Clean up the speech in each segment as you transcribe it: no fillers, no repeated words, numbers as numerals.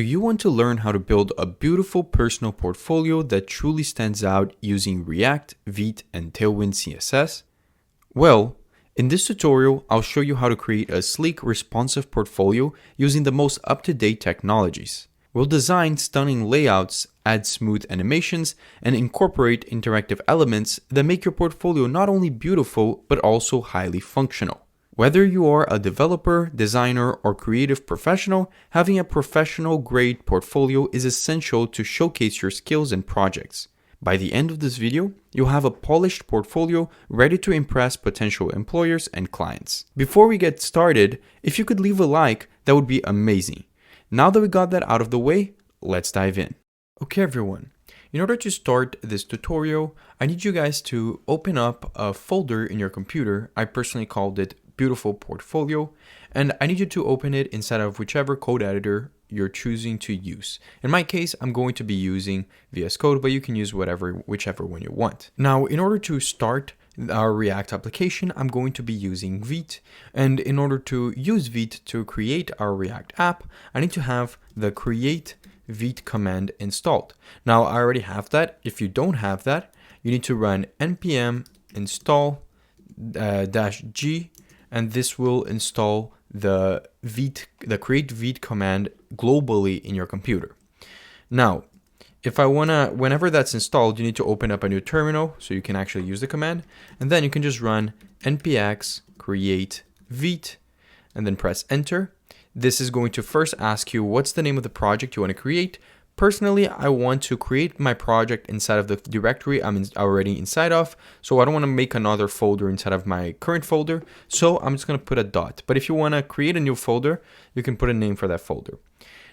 Do you want to learn how to build a beautiful personal portfolio that truly stands out using React, Vite, and Tailwind CSS? Well, in this tutorial, I'll show you how to create a sleek, responsive portfolio using the most up-to-date technologies. We'll design stunning layouts, add smooth animations, and incorporate interactive elements that make your portfolio not only beautiful, but also highly functional. Whether you are a developer, designer, or creative professional, having a professional-grade portfolio is essential to showcase your skills and projects. By the end of this video, you'll have a polished portfolio ready to impress potential employers and clients. Before we get started, if you could leave a like, that would be amazing. Now that we got that out of the way, let's dive in. Okay everyone, in order to start this tutorial, I need you guys to open up a folder in your computer. I personally called it Beautiful Portfolio, and I need you to open it inside of whichever code editor you're choosing to use. In my case, I'm going to be using VS Code, but you can use whichever one you want. Now, in order to start our React application, I'm going to be using Vite, and in order to use Vite to create our React app, I need to have the create Vite command installed. Now, I already have that. If you don't have that, you need to run npm install -g, and this will install the create Vite command globally in your computer. Now, whenever that's installed, you need to open up a new terminal so you can actually use the command, and then you can just run npx create Vite and then press enter. This is going to first ask you what's the name of the project you want to create. Personally, I want to create my project inside of the directory I'm already inside of, so I don't want to make another folder inside of my current folder, so I'm just going to put a dot. But if you want to create a new folder, you can put a name for that folder.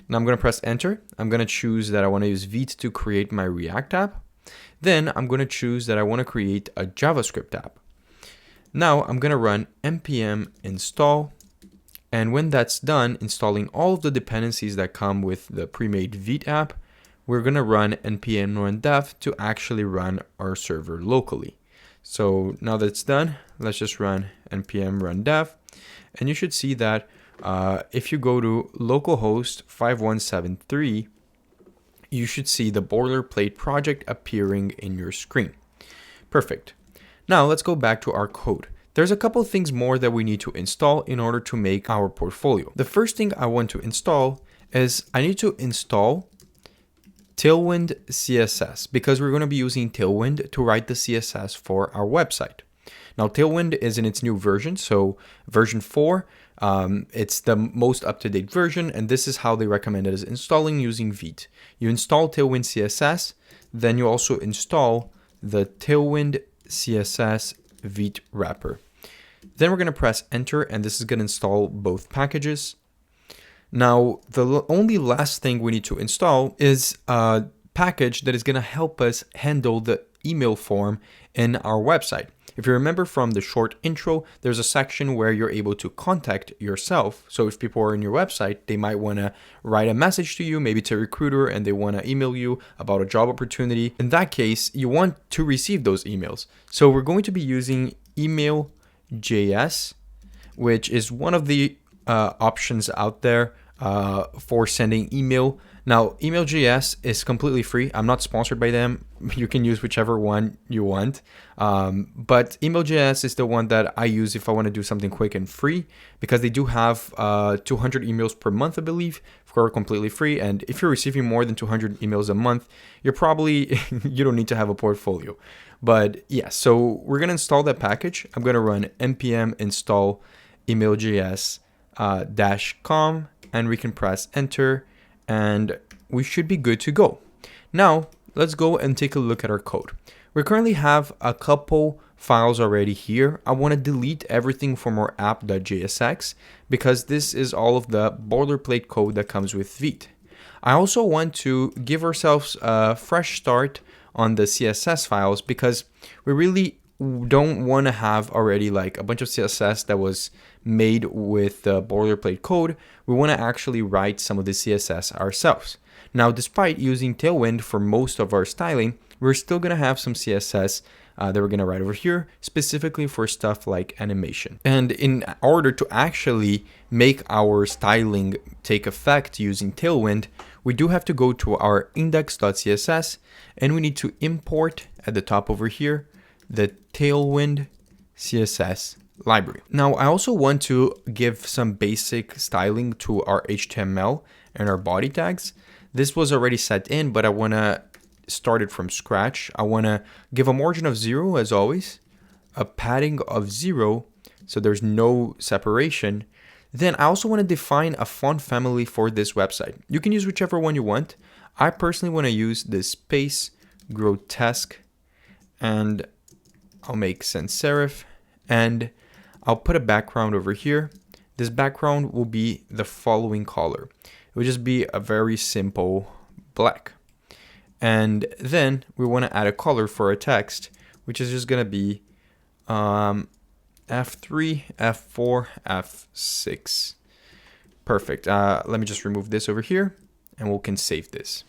Now I'm going to press enter. I'm going to choose that I want to use Vite to create my React app. Then I'm going to choose that I want to create a JavaScript app. Now I'm going to run npm install. And when that's done, installing all of the dependencies that come with the pre-made Vite app, we're going to run npm run dev to actually run our server locally. So now that it's done, let's just run npm run dev. And you should see that if you go to localhost 5173, you should see the boilerplate project appearing in your screen. Perfect. Now let's go back to our code. There's a couple of things more that we need to install in order to make our portfolio. The first thing I want to install is I need to install Tailwind CSS because we're going to be using Tailwind to write the CSS for our website. Now, Tailwind is in its new version, so version 4, it's the most up-to-date version, and this is how they recommend it is installing using Vite. You install Tailwind CSS, then you also install the Tailwind CSS Vite wrapper. Then we're going to press enter, and this is going to install both packages. Now, the only last thing we need to install is a package that is going to help us handle the email form in our website. If you remember from the short intro, there's a section where you're able to contact yourself. So if people are in your website, they might want to write a message to you, maybe to a recruiter, and they want to email you about a job opportunity. In that case, you want to receive those emails. So we're going to be using email.js, which is one of the options out there for sending email. Now, email.js is completely free. I'm not sponsored by them. You can use whichever one you want. But email.js is the one that I use if I want to do something quick and free, because they do have 200 emails per month, I believe, for completely free. And if you're receiving more than 200 emails a month, you're probably, you don't need to have a portfolio. But yeah, so we're going to install that package. I'm going to run npm install email.js -com, and we can press enter, and we should be good to go. Now, let's go and take a look at our code. We currently have a couple files already here. I want to delete everything from our app.jsx because this is all of the boilerplate code that comes with Vite. I also want to give ourselves a fresh start on the CSS files because we really don't want to have already like a bunch of CSS that was made with the boilerplate code. We want to actually write some of the CSS ourselves. Now, despite using Tailwind for most of our styling, we're still going to have some CSS that we're going to write over here, specifically for stuff like animation. And in order to actually make our styling take effect using Tailwind, we do have to go to our index.css, and we need to import at the top over here the Tailwind CSS library. Now, I also want to give some basic styling to our HTML and our body tags. This was already set in, but I want to start it from scratch. I want to give a margin of 0 as always, a padding of 0, so there's no separation. Then I also want to define a font family for this website. You can use whichever one you want. I personally want to use this Space Grotesque, and I'll make sans serif, and I'll put a background over here. This background will be the following color. It will just be a very simple black. And then we want to add a color for our text, which is just going to be F3, F4, F6. Perfect. Let me just remove this over here, and we can save this.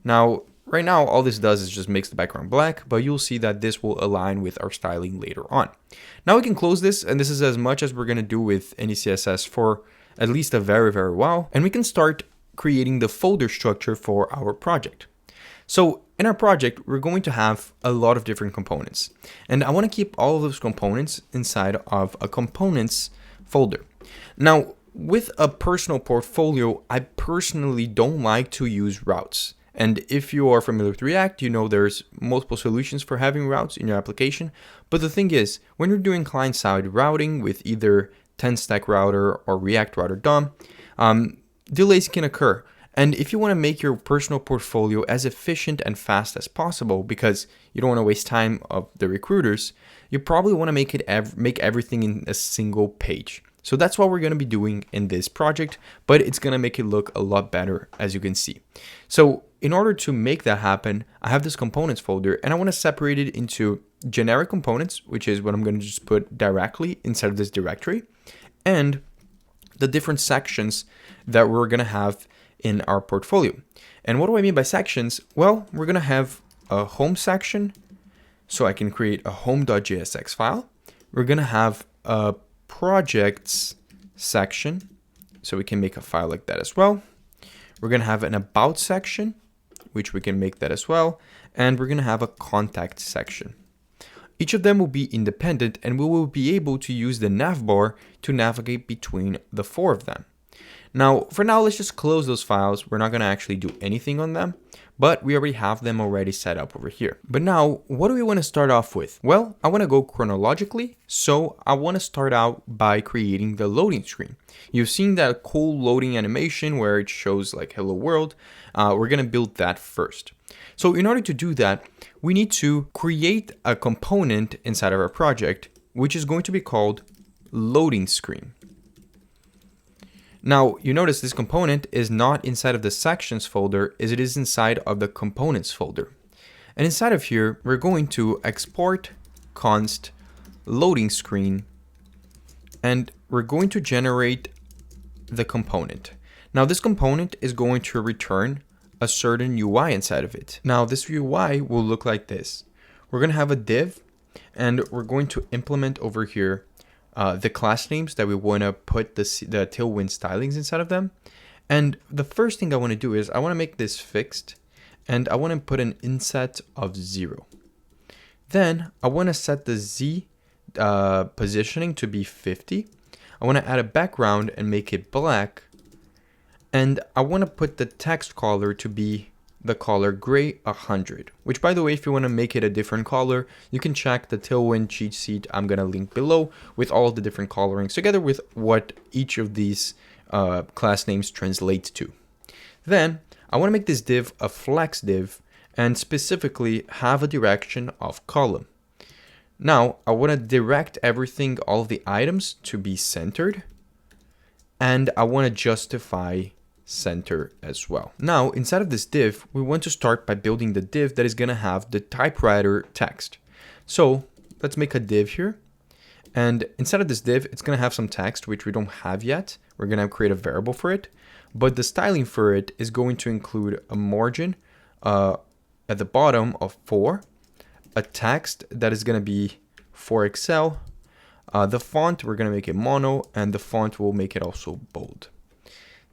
Now, right now, all this does is just makes the background black, but you'll see that this will align with our styling later on. Now we can close this, and this is as much as we're going to do with any CSS for at least a very, very while. And we can start creating the folder structure for our project. So in our project, we're going to have a lot of different components, and I want to keep all of those components inside of a components folder. Now, with a personal portfolio, I personally don't like to use routes. And if you are familiar with React, you know there's multiple solutions for having routes in your application. But the thing is, when you're doing client-side routing with either 10-stack router or React Router DOM, delays can occur. And if you want to make your personal portfolio as efficient and fast as possible, because you don't want to waste time of the recruiters, you probably want to make everything in a single page. So that's what we're going to be doing in this project, but it's going to make it look a lot better, as you can see. So in order to make that happen, I have this components folder, and I want to separate it into generic components, which is what I'm going to just put directly inside of this directory, and the different sections that we're going to have in our portfolio. And what do I mean by sections? Well, we're going to have a home section, so I can create a home.jsx file. We're going to have a projects section, so we can make a file like that as well. We're going to have an about section, which we can make that as well. And we're going to have a contact section. Each of them will be independent, and we will be able to use the navbar to navigate between the 4 of them. Now, for now, let's just close those files. We're not going to actually do anything on them, but we already have them already set up over here. But now, what do we want to start off with? Well, I want to go chronologically, so I want to start out by creating the loading screen. You've seen that cool loading animation where it shows like hello world. We're going to build that first. So in order to do that, we need to create a component inside of our project, which is going to be called loading screen. Now, you notice this component is not inside of the sections folder, as it is inside of the components folder. And inside of here, we're going to export const loading screen, and we're going to generate the component. Now, this component is going to return a certain UI inside of it. Now, this UI will look like this. We're going to have a div, and we're going to implement over here the class names that we want to put the Tailwind stylings inside of them. And the first thing I want to do is I want to make this fixed, and I want to put an inset of 0. Then I want to set the Z positioning to be 50. I want to add a background and make it black. And I want to put the text color to be the color gray 100, which, by the way, if you want to make it a different color, you can check the Tailwind cheat sheet I'm going to link below with all of the different colorings together with what each of these class names translate to. Then I want to make this div a flex div and specifically have a direction of column. Now I want to direct everything, all of the items, to be centered, and I want to justify center as well. Now, inside of this div, we want to start by building the div that is going to have the typewriter text. So let's make a div here. And inside of this div, it's going to have some text, which we don't have yet. We're going to create a variable for it. But the styling for it is going to include a margin at the bottom of 4, a text that is going to be for Excel. The font, we're going to make it mono, and the font will make it also bold.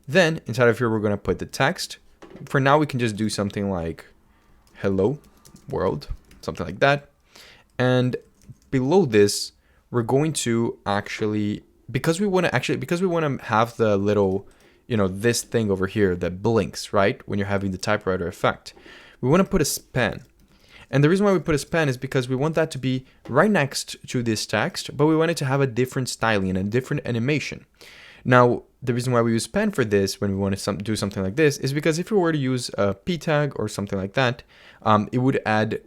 Then inside of here, we're going to put the text. For now, we can just do something like hello world, something like that. And below this, we're going to actually, because we want to have the little, this thing over here that blinks, right? When you're having the typewriter effect, we want to put a span. And the reason why we put a span is because we want that to be right next to this text, but we want it to have a different styling and a different animation. Now, the reason why we use span for this when we want to do something like this is because if we were to use a p tag or something like that, it would add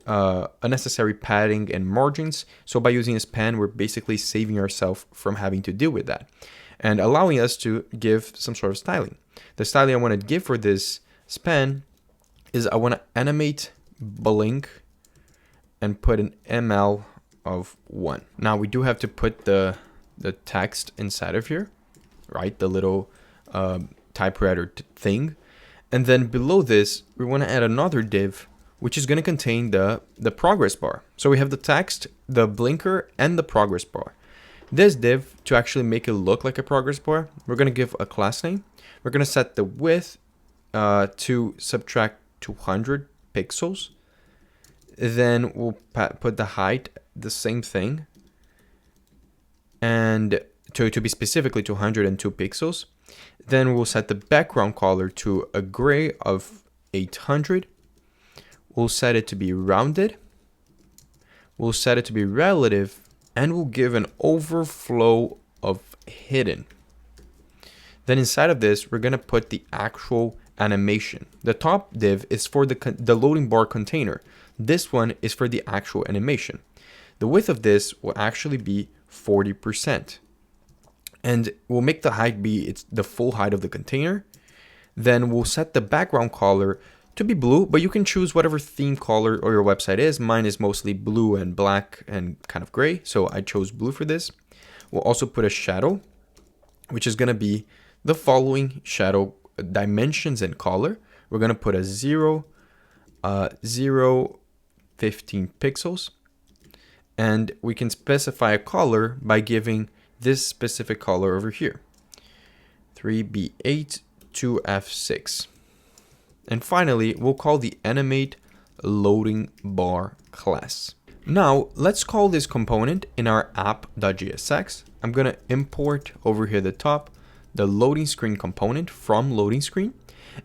unnecessary padding and margins. So by using a span, we're basically saving ourselves from having to deal with that and allowing us to give some sort of styling. The styling I want to give for this span is I want to animate blink and put an ML of 1. Now we do have to put the text inside of here, right? The little typewriter thing. And then below this, we want to add another div, which is going to contain the progress bar. So we have the text, the blinker, and the progress bar. This div, to actually make it look like a progress bar, we're going to give a class name. We're going to set the width to subtract 200 pixels. Then we'll put the height, the same thing, and to be specifically 202 pixels. Then we'll set the background color to a gray of 800. We'll set it to be rounded. We'll set it to be relative, and we'll give an overflow of hidden. Then inside of this, we're going to put the actual animation. The top div is for the loading bar container. This one is for the actual animation. The width of this will actually be 40%. And we'll make the height be the full height of the container. Then we'll set the background color to be blue, but you can choose whatever theme color or your website is. Mine is mostly blue and black and kind of gray, so I chose blue for this. We'll also put a shadow, which is going to be the following shadow dimensions and color. We're going to put a 0, 15 pixels, and we can specify a color by giving this specific color over here, 3B8 to F6. And finally, we'll call the animate loading bar class. Now let's call this component in our app.jsx. I'm going to import over here at the top the loading screen component from loading screen.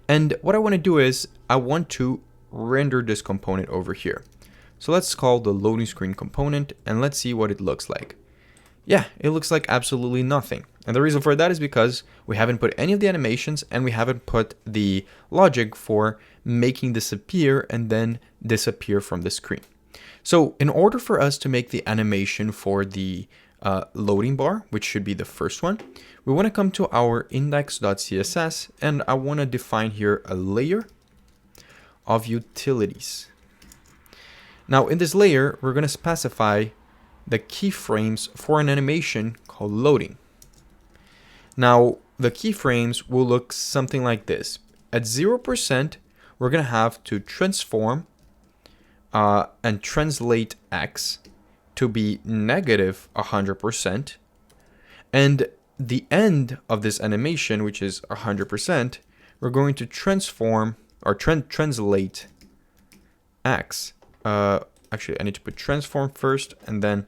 And what I want to do is I want to render this component over here. So let's call the loading screen component and let's see what it looks like. Yeah, it looks like absolutely nothing. And the reason for that is because we haven't put any of the animations and we haven't put the logic for making this appear and then disappear from the screen. So in order for us to make the animation for the loading bar, which should be the first one, we want to come to our index.css and I want to define here a layer of utilities. Now in this layer, we're going to specify the keyframes for an animation called loading. Now the keyframes will look something like this. At 0%, we're going to have to transform and translate X to be negative 100%. And the end of this animation, which is 100%, we're going to transform or translate X. Actually, I need to put transform first and then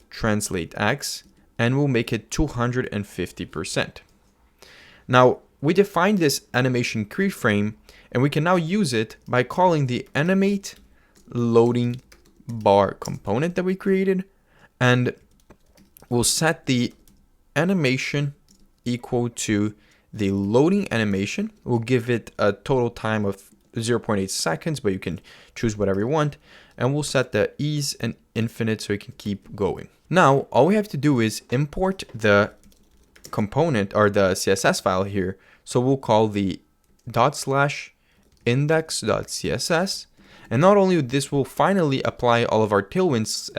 translate X, and we'll make it 250%. Now, we defined this animation keyframe, and we can now use it by calling the animate loading bar component that we created, and we'll set the animation equal to the loading animation. We'll give it a total time of 0.8 seconds, but you can choose whatever you want. And we'll set the ease and infinite so it can keep going. Now, all we have to do is import the component or the CSS file here. So we'll call the /index.css. And not only this will finally apply all of our Tailwind's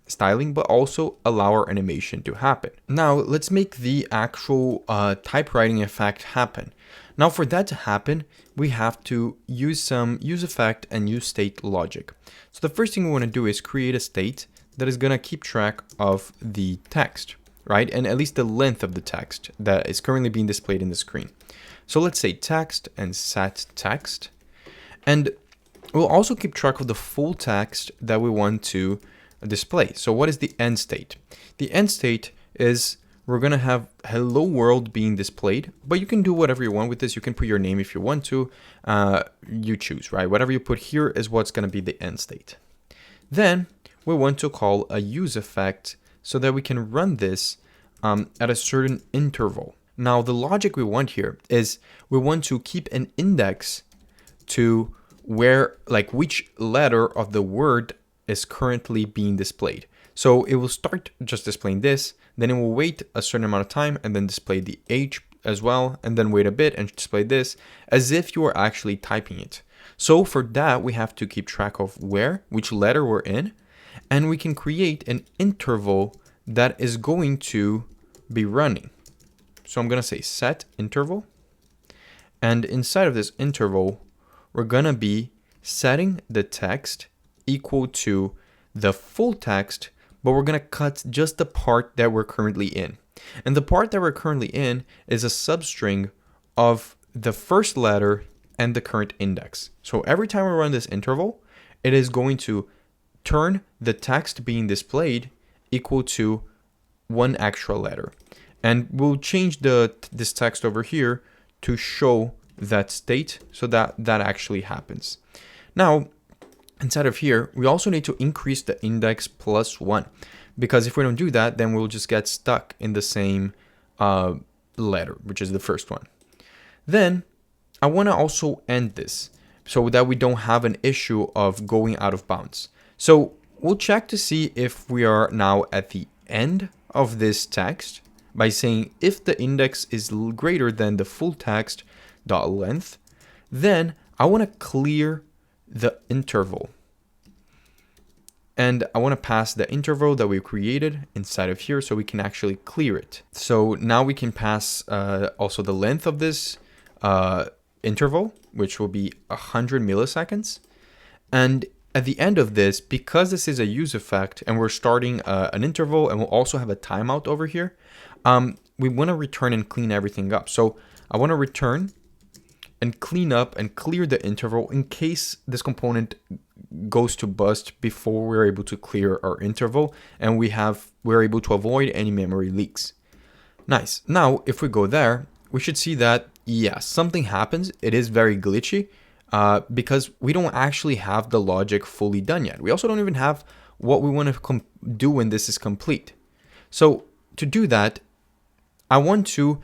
styling, but also allow our animation to happen. Now, let's make the actual typewriting effect happen. Now for that to happen, we have to use some use effect and use state logic. So the first thing we want to do is create a state that is going to keep track of the text, right? And at least the length of the text that is currently being displayed in the screen. So let's say text and set text. And we'll also keep track of the full text that we want to display. So what is the end state? The end state is we're going to have hello world being displayed, but you can do whatever you want with this. You can put your name if you want to, you choose, right? Whatever you put here is what's going to be the end state. Then we want to call a use effect so that we can run this at a certain interval. Now the logic we want here is we want to keep an index to where, like, which letter of the word is currently being displayed. So it will start just displaying this, then it will wait a certain amount of time and then display the H as well, and then wait a bit and display this as if you are actually typing it. So for that, we have to keep track of which letter we're in, and we can create an interval that is going to be running. So I'm going to say set interval, and inside of this interval, we're going to be setting the text equal to the full text, but we're going to cut just the part that we're currently in. And the part that we're currently in is a substring of the first letter and the current index. So every time we run this interval, it is going to turn the text being displayed equal to one extra letter. And we'll change this text over here to show that state so that that actually happens. Now, inside of here, we also need to increase the index +1, because if we don't do that, then we'll just get stuck in the same letter, which is the first one. Then I want to also end this so that we don't have an issue of going out of bounds. So we'll check to see if we are now at the end of this text by saying if the index is greater than the full text dot length, then I want to clear the interval. And I want to pass the interval that we created inside of here so we can actually clear it. So now we can pass also the length of this interval, which will be 100 milliseconds. And at the end of this, because this is a use effect and we're starting an interval and we'll also have a timeout over here, we want to return and clean everything up. So I want to return and clean up and clear the interval in case this component goes to bust before we're able to clear our interval and we're able to avoid any memory leaks. Nice. Now, if we go there, we should see that, yeah, something happens. It is very glitchy because we don't actually have the logic fully done yet. We also don't even have what we want to do when this is complete. So to do that, I want to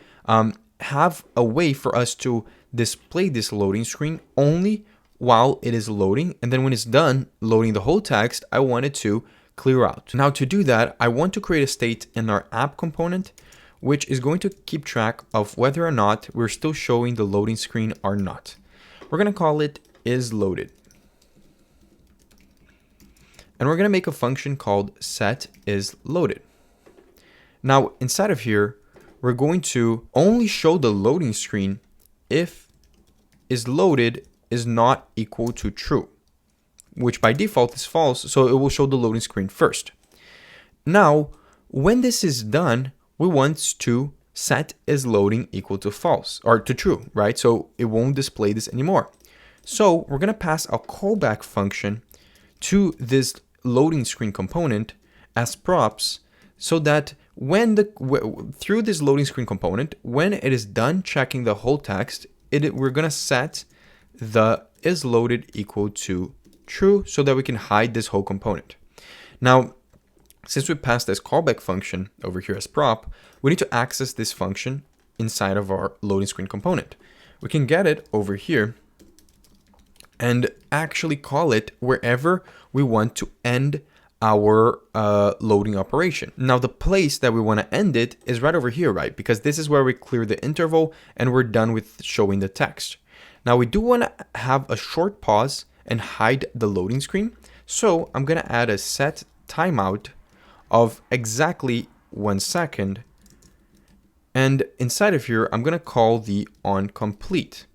have a way for us to display this loading screen only while it is loading, and then when it's done loading the whole text, I want it to clear out. Now to do that, I want to create a state in our app component which is going to keep track of whether or not we're still showing the loading screen or not. We're going to call it isLoaded. And we're going to make a function called setIsLoaded. Now inside of here, we're going to only show the loading screen if isLoaded is not equal to true, which by default is false, so it will show the loading screen first. Now, when this is done, we want to set isLoading equal to false, or to true, right? So it won't display this anymore. So we're going to pass a callback function to this loading screen component as props, so that when through this loading screen component, when it is done checking the whole text, we're going to set the isLoaded equal to true so that we can hide this whole component. Now, since we passed this callback function over here as prop, we need to access this function inside of our loading screen component. We can get it over here and actually call it wherever we want to end our loading operation. Now the place that we want to end it is right over here, right? Because this is where we clear the interval and we're done with showing the text. Now we do want to have a short pause and hide the loading screen. So I'm going to add a set timeout of exactly 1 second. And inside of here, I'm going to call the onComplete.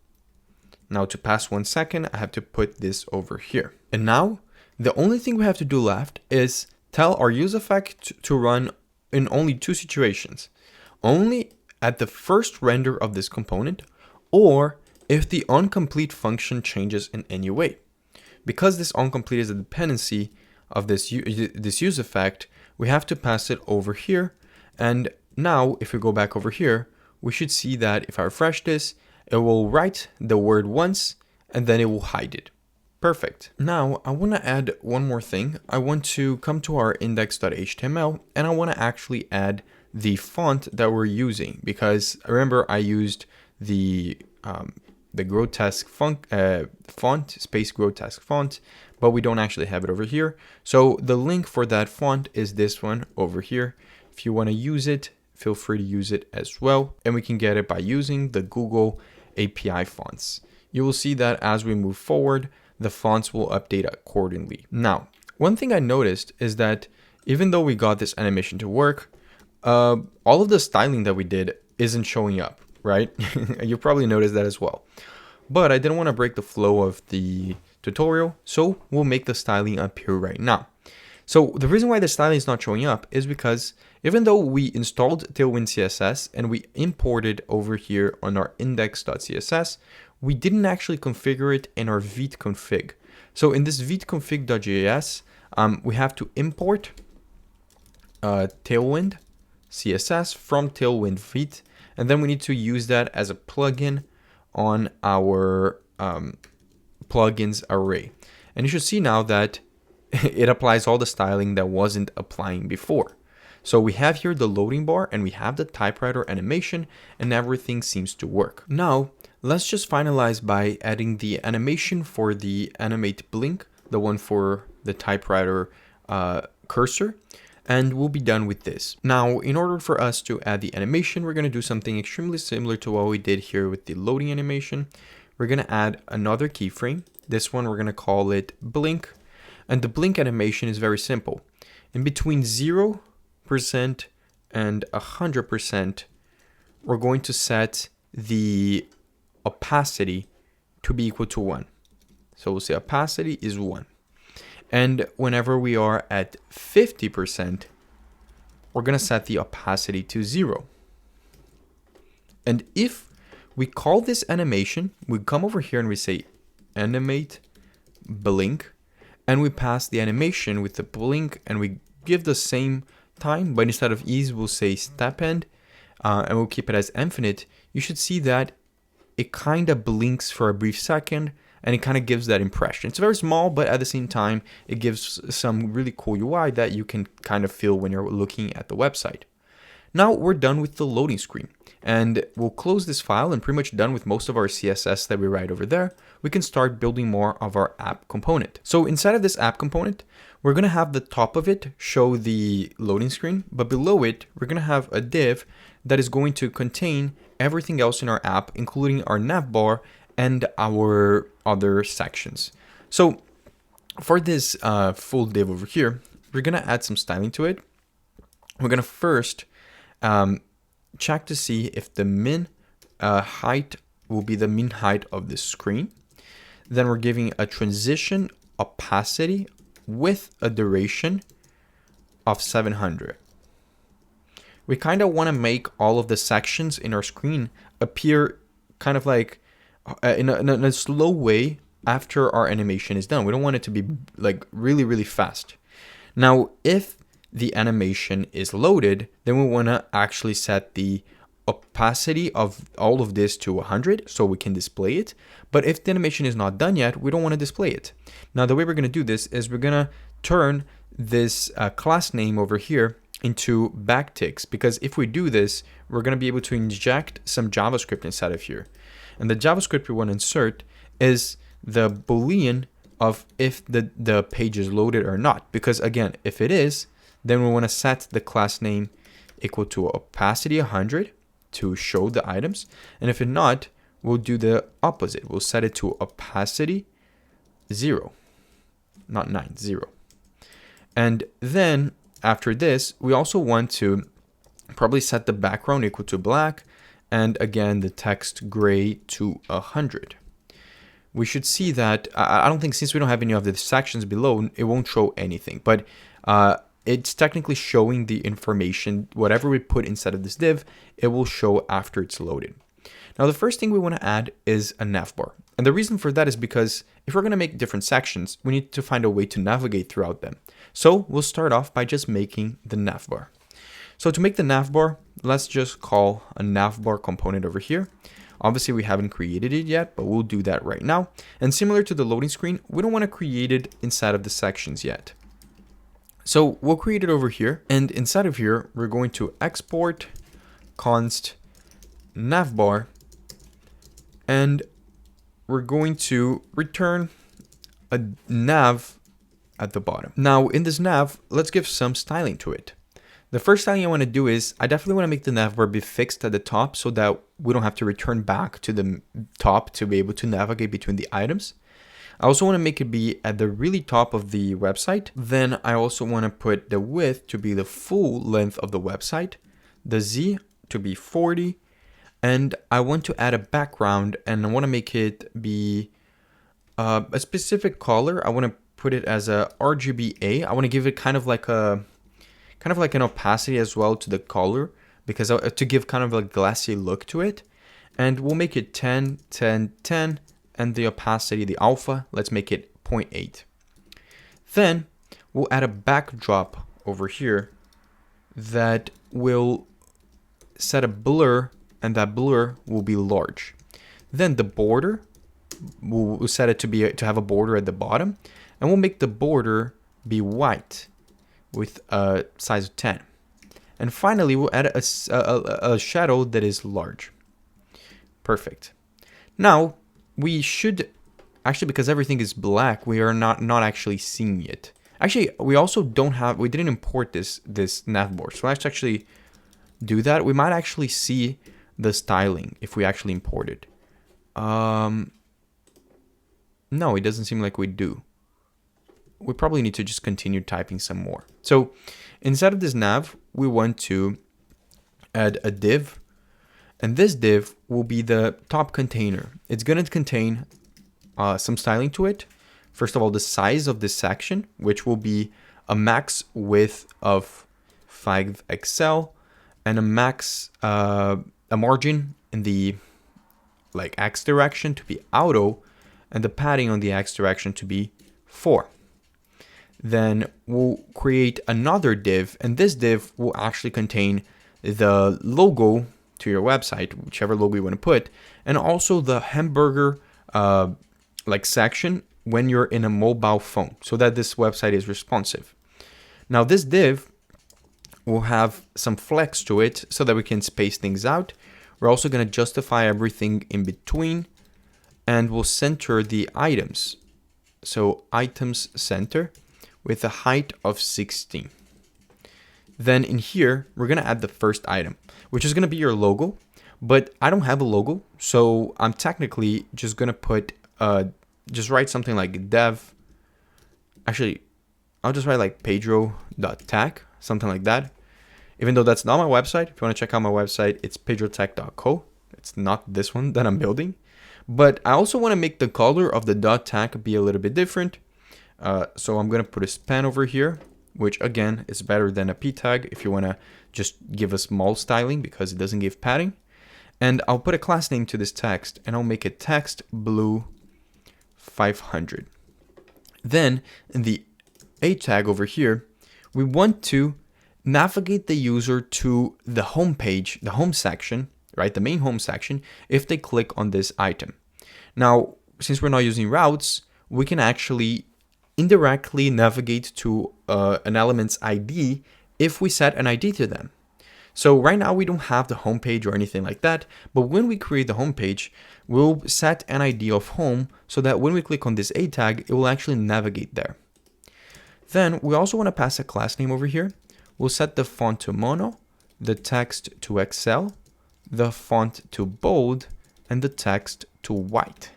Now to pass 1 second, I have to put this over here. And now the only thing we have to do left is tell our use effect to run in only 2 situations. Only at the first render of this component, or if the onComplete function changes in any way. Because this onComplete is a dependency of this use effect, we have to pass it over here. And now if we go back over here, we should see that if I refresh this, it will write the word once and then it will hide it. Perfect. Now I want to add one more thing. I want to come to our index.html and I want to actually add the font that we're using, because remember I used the grotesque font, space grotesque font, but we don't actually have it over here. So the link for that font is this one over here. If you want to use it, feel free to use it as well. And we can get it by using the Google API fonts. You will see that as we move forward, the fonts will update accordingly. Now, one thing I noticed is that even though we got this animation to work, all of the styling that we did isn't showing up, right? You probably noticed that as well. But I didn't want to break the flow of the tutorial, so we'll make the styling appear right now. So the reason why the styling is not showing up is because even though we installed TailwindCSS and we imported over here on our index.css, we didn't actually configure it in our Vite config. So in this Vite config.js, we have to import Tailwind CSS from Tailwind Vite, and then we need to use that as a plugin on our plugins array. And you should see now that it applies all the styling that wasn't applying before. So we have here the loading bar and we have the typewriter animation and everything seems to work. Now, let's just finalize by adding the animation for the animate blink, the one for the typewriter cursor, and we'll be done with this. Now, in order for us to add the animation, we're going to do something extremely similar to what we did here with the loading animation. We're going to add another keyframe. This one, we're going to call it blink. And the blink animation is very simple. In between 0% and 100%, we're going to set the opacity to be equal to 1. So we'll say opacity is 1. And whenever we are at 50%, we're going to set the opacity to 0. And if we call this animation, we come over here and we say animate blink, and we pass the animation with the blink and we give the same time, but instead of ease, we'll say step end, and we'll keep it as infinite. You should see that it kind of blinks for a brief second and it kind of gives that impression. It's very small, but at the same time, it gives some really cool UI that you can kind of feel when you're looking at the website. Now we're done with the loading screen, and we'll close this file and pretty much done with most of our CSS that we write over there. We can start building more of our app component. So inside of this app component, we're going to have the top of it show the loading screen, but below it, we're going to have a div that is going to contain everything else in our app, including our navbar and our other sections. So for this full div over here, we're going to add some styling to it. We're going to first check to see if the min height will be the min height of the screen. Then we're giving a transition opacity with a duration of 700. We kind of want to make all of the sections in our screen appear kind of like in a slow way after our animation is done. We don't want it to be like really, really fast. Now, if the animation is loaded, then we want to actually set the opacity of all of this to 100 so we can display it. But if the animation is not done yet, we don't want to display it. Now, the way we're going to do this is we're going to turn this class name over here into backticks, because if we do this, we're going to be able to inject some JavaScript inside of here. And the JavaScript we want to insert is the Boolean of if the page is loaded or not. Because again, if it is, then we want to set the class name equal to opacity 100 to show the items. And if it's not, we'll do the opposite. We'll set it to opacity 0, not 9, 0. And then after this, we also want to probably set the background equal to black, and again, the text gray to 100. We should see that, I don't think, since we don't have any of the sections below, it won't show anything, but it's technically showing the information. Whatever we put inside of this div, it will show after it's loaded. Now, the first thing we want to add is a navbar. And the reason for that is because if we're going to make different sections, we need to find a way to navigate throughout them. So we'll start off by just making the navbar. So to make the navbar, let's just call a navbar component over here. Obviously, we haven't created it yet, but we'll do that right now. And similar to the loading screen, we don't want to create it inside of the sections yet. So we'll create it over here. And inside of here, we're going to export const navbar. And we're going to return a nav at the bottom. Now, in this nav, let's give some styling to it. The first thing I want to do is I definitely want to make the navbar be fixed at the top so that we don't have to return back to the top to be able to navigate between the items. I also want to make it be at the really top of the website. Then I also want to put the width to be the full length of the website, the Z to be 40, and I want to add a background, and I want to make it be a specific color. I want to put it as a RGBA. I want to give it kind of like an opacity as well to the color, because to give kind of a glassy look to it. And we'll make it 10, 10, 10, and the opacity, the alpha, let's make it 0.8. Then we'll add a backdrop over here that will set a blur, and that blur will be large. Then the border, we'll set it to have a border at the bottom, and we'll make the border be white with a size of 10. And finally, we'll add a shadow that is large. Perfect. Now, we should, actually, because everything is black, we are not actually seeing it. Actually, we also we didn't import this navbar. So let's actually do that. We might actually see the styling if we actually import it. No, it doesn't seem like we do. We probably need to just continue typing some more. So inside of this nav, we want to add a div, and this div will be the top container. It's going to contain some styling to it. First of all, the size of this section, which will be a max width of 5 XL and a max a margin in the X direction to be auto, and the padding on the X direction to be 4. Then we'll create another div, and this div will actually contain the logo to your website, whichever logo you want to put, and also the hamburger section when you're in a mobile phone, so that this website is responsive. Now this div will have some flex to it so that we can space things out. We're also going to justify everything in between, and we'll center the items. So items center with a height of 16. Then in here, we're going to add the first item, which is going to be your logo, but I don't have a logo. So I'm technically just going to put, just write something like dev. Actually, I'll just write like PedroTech, something like that. Even though that's not my website, if you want to check out my website, it's PedroTech.co. It's not this one that I'm building. But I also want to make the color of the .tech be a little bit different. So I'm going to put a span over here, which again is better than a p tag if you want to just give a small styling because it doesn't give padding. And I'll put a class name to this text, and I'll make it text blue 500. Then in the a tag over here, we want to navigate the user to the home page, the home section, right? The main home section, if they click on this item. Now, since we're not using routes, we can actually indirectly navigate to an element's ID if we set an ID to them. So right now we don't have the home page or anything like that, but when we create the home page, we'll set an ID of home so that when we click on this A tag, it will actually navigate there. Then we also want to pass a class name over here. We'll set the font to mono, the text to XL, the font to bold, and the text to white.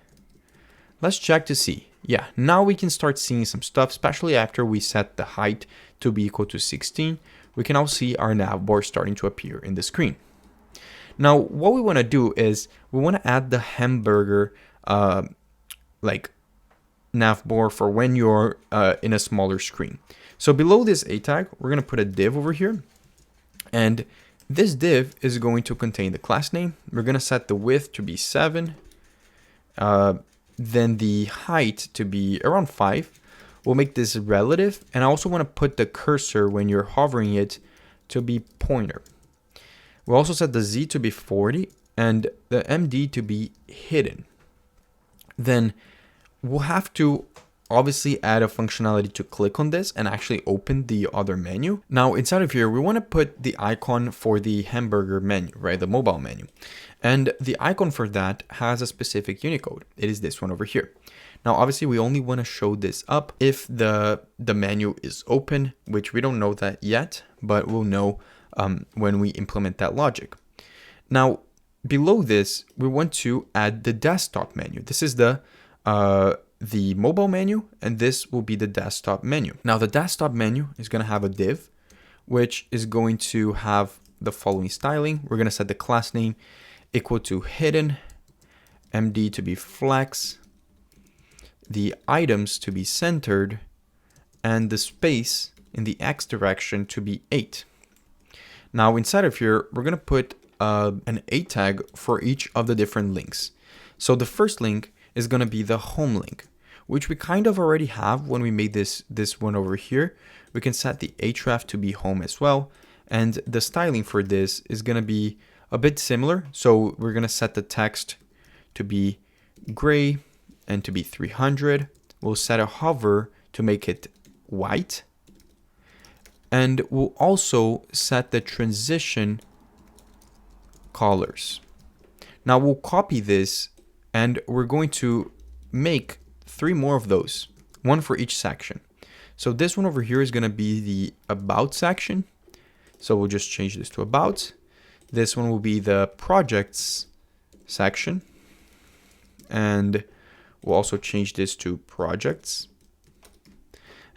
Let's check to see. Yeah, now we can start seeing some stuff, especially after we set the height to be equal to 16. we can now see our nav bar starting to appear in the screen. Now, what we want to do is we want to add the hamburger like nav bar for when you're in a smaller screen. So below this A tag, we're going to put a div over here. And this div is going to contain the class name. We're going to set the width to be 7. Then the height to be around 5. We'll make this relative. And I also want to put the cursor when you're hovering it to be pointer. We'll also set the Z to be 40 and the MD to be hidden. Then we'll have to obviously add a functionality to click on this and actually open the other menu. Now inside of here, we want to put the icon for the hamburger menu, right? The mobile menu. And the icon for that has a specific Unicode. It is this one over here. Now, obviously we only want to show this up if the menu is open, which we don't know that yet, but we'll know when we implement that logic. Now, below this, we want to add the desktop menu. This is the mobile menu, and this will be the desktop menu. Now, the desktop menu is going to have a div, which is going to have the following styling. We're going to set the class name equal to hidden, MD to be flex, the items to be centered, and the space in the X direction to be 8. Now inside of here, we're going to put an A tag for each of the different links. So the first link is going to be the home link, which we kind of already have when we made this one over here. We can set the href to be home as well. And the styling for this is going to be a bit similar. So we're going to set the text to be gray and to be 300. We'll set a hover to make it white. And we'll also set the transition colors. Now we'll copy this and we're going to make 3 more of those, one for each section. So this one over here is going to be the about section. So we'll just change this to about. This one will be the projects section. And we'll also change this to projects.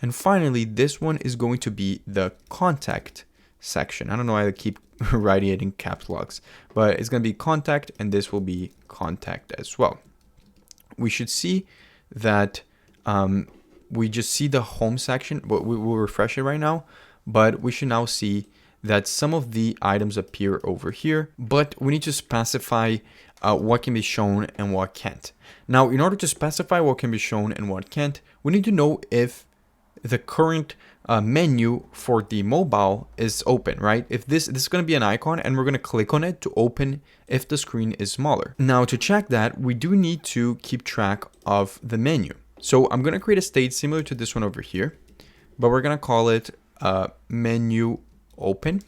And finally, this one is going to be the contact section. I don't know why I keep writing it in caps locks, but it's going to be contact, and this will be contact as well. We should see that we just see the home section, but we will refresh it right now, but we should now see that some of the items appear over here, but we need to specify what can be shown and what can't. Now, in order to specify what can be shown and what can't, we need to know if the current menu for the mobile is open, right? If this is going to be an icon and we're going to click on it to open if the screen is smaller. Now, to check that, we do need to keep track of the menu. So I'm going to create a state similar to this one over here, but we're going to call it menu open.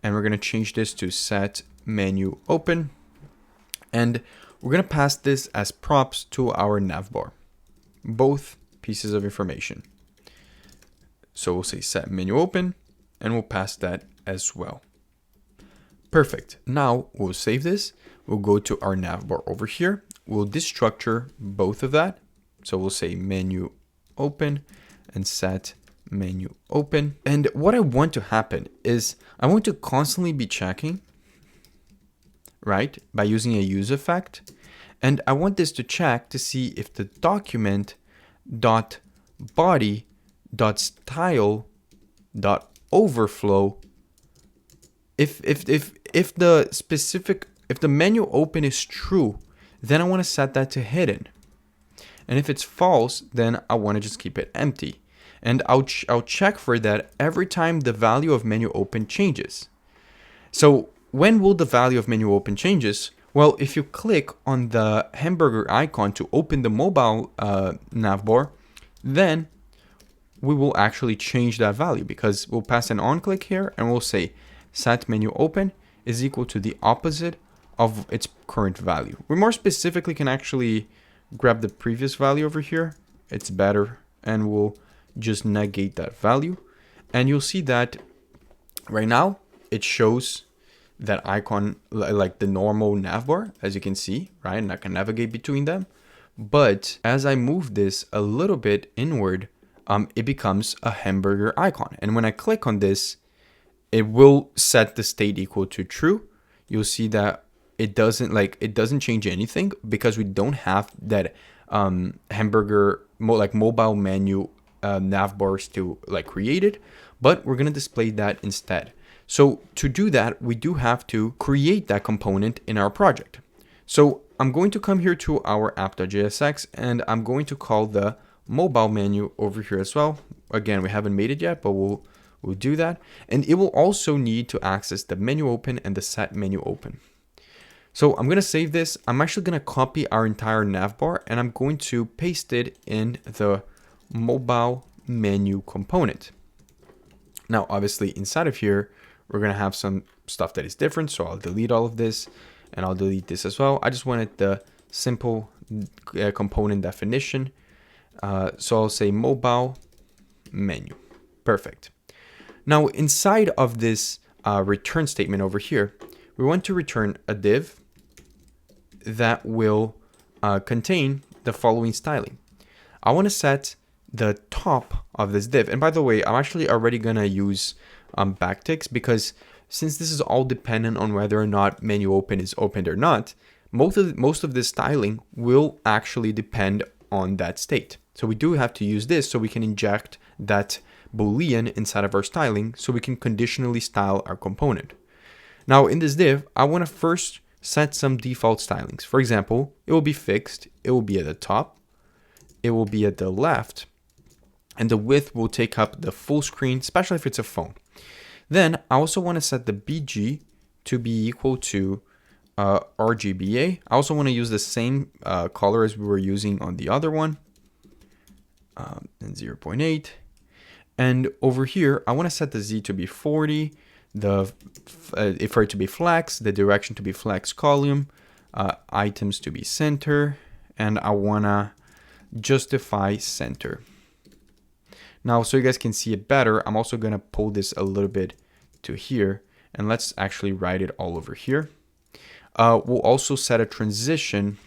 And we're going to change this to set menu open. And we're going to pass this as props to our navbar, both pieces of information. So we'll say set menu open, and we'll pass that as well. Perfect. Now we'll save this. We'll go to our navbar over here. We'll destructure both of that. So we'll say menu open and set menu open. And what I want to happen is I want to constantly be checking, right, by using a use effect. And I want this to check to see if the document dot body dot style dot overflow, if the menu open is true, then I want to set that to hidden. And if it's false, then I want to just keep it empty. And I'll check for that every time the value of menu open changes. So when will the value of menu open changes? Well, if you click on the hamburger icon to open the mobile navbar, then we will actually change that value, because we'll pass an on click here and we'll say set menu open is equal to the opposite of its current value. We more specifically can actually grab the previous value over here. It's better, and we'll just negate that value. And you'll see that right now it shows that icon like the normal navbar, as you can see, right? And I can navigate between them. But as I move this a little bit inward, it becomes a hamburger icon. And when I click on this, it will set the state equal to true. You'll see that it doesn't change anything because we don't have that hamburger mobile menu nav bars to created, but we're going to display that instead. So to do that, we do have to create that component in our project. So I'm going to come here to our app.jsx and I'm going to call the mobile menu over here as well. Again, we haven't made it yet, but we'll do that. And it will also need to access the menu open and the set menu open. So I'm going to save this. I'm actually going to copy our entire navbar and I'm going to paste it in the mobile menu component. Now, obviously inside of here, we're going to have some stuff that is different. So I'll delete all of this and I'll delete this as well. I just wanted the simple component definition. So I'll say mobile menu. Perfect. Now inside of this return statement over here, we want to return a div that will contain the following styling. I want to set the top of this div. And by the way, I'm actually already going to use backticks because since this is all dependent on whether or not menu open is opened or not, most of this styling will actually depend on that state. So we do have to use this so we can inject that Boolean inside of our styling so we can conditionally style our component. Now in this div, I want to first set some default stylings. For example, it will be fixed, it will be at the top, it will be at the left, and the width will take up the full screen, especially if it's a phone. Then I also want to set the BG to be equal to RGBA. I also want to use the same color as we were using on the other one, and 0.8. And over here, I want to set the Z to be 40, for it to be flex, the direction to be flex column, items to be center, and I want to justify center. Now, so you guys can see it better, I'm also going to pull this a little bit to here, and let's actually write it all over here. We'll also set a transition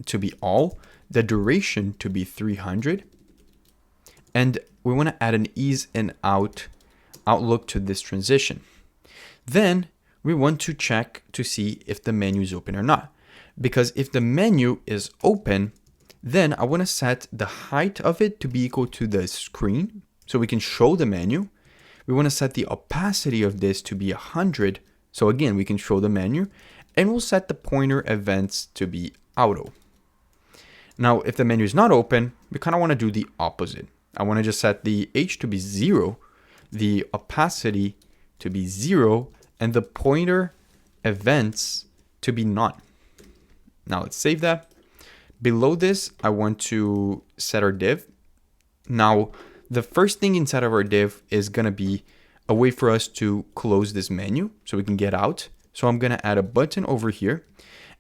to be all, the duration to be 300, and we want to add an ease and outlook to this transition. Then we want to check to see if the menu is open or not, because if the menu is open, then I want to set the height of it to be equal to the screen so we can show the menu. We want to set the opacity of this to be 100. So again, we can show the menu, and we'll set the pointer events to be auto. Now, if the menu is not open, we kind of want to do the opposite. I want to just set the H to be 0, the opacity to be 0, and the pointer events to be none. Now let's save that. Below this, I want to set our div. Now, the first thing inside of our div is going to be a way for us to close this menu so we can get out. So I'm going to add a button over here.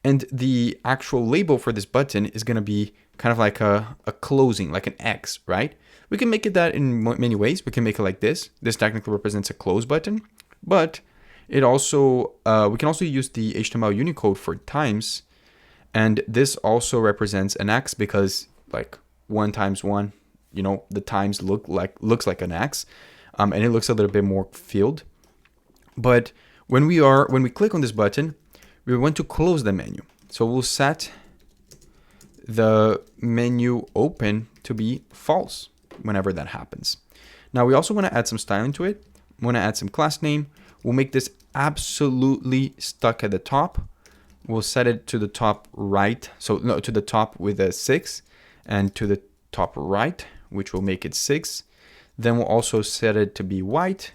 And the actual label for this button is going to be kind of like a closing, like an X, right? We can make it that in many ways. We can make it like this. This technically represents a close button, but it also we can also use the HTML Unicode for times. And this also represents an X because like 1 times 1, you know, the times looks like an X, and it looks a little bit more filled. But when we click on this button, we want to close the menu. So we'll set the menu open to be false whenever that happens. Now we also want to add some styling to it. We want to add some class name. We'll make this absolutely stuck at the top. We'll set it to the top right. So no, to the top with a 6 and to the top right, which will make it 6. Then we'll also set it to be white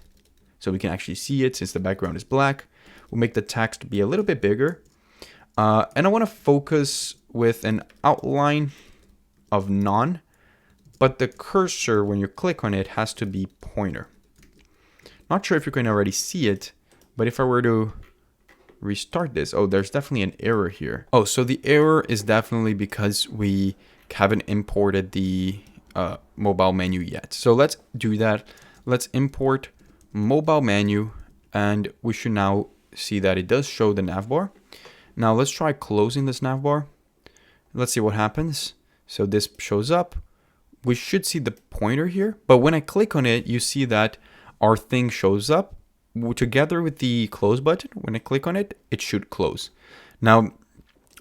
so we can actually see it since the background is black. We'll make the text be a little bit bigger. And I want to focus with an outline of none, but the cursor, when you click on it, has to be pointer. Not sure if you can already see it, but if I were to restart this, oh, there's definitely an error here. Oh, so the error is definitely because we haven't imported the mobile menu yet. So let's do that. Let's import mobile menu, and we should now see that it does show the navbar. Now let's try closing this navbar. Let's see what happens. So this shows up. We should see the pointer here, but when I click on it, you see that our thing shows up together with the close button. When I click on it, it should close. Now,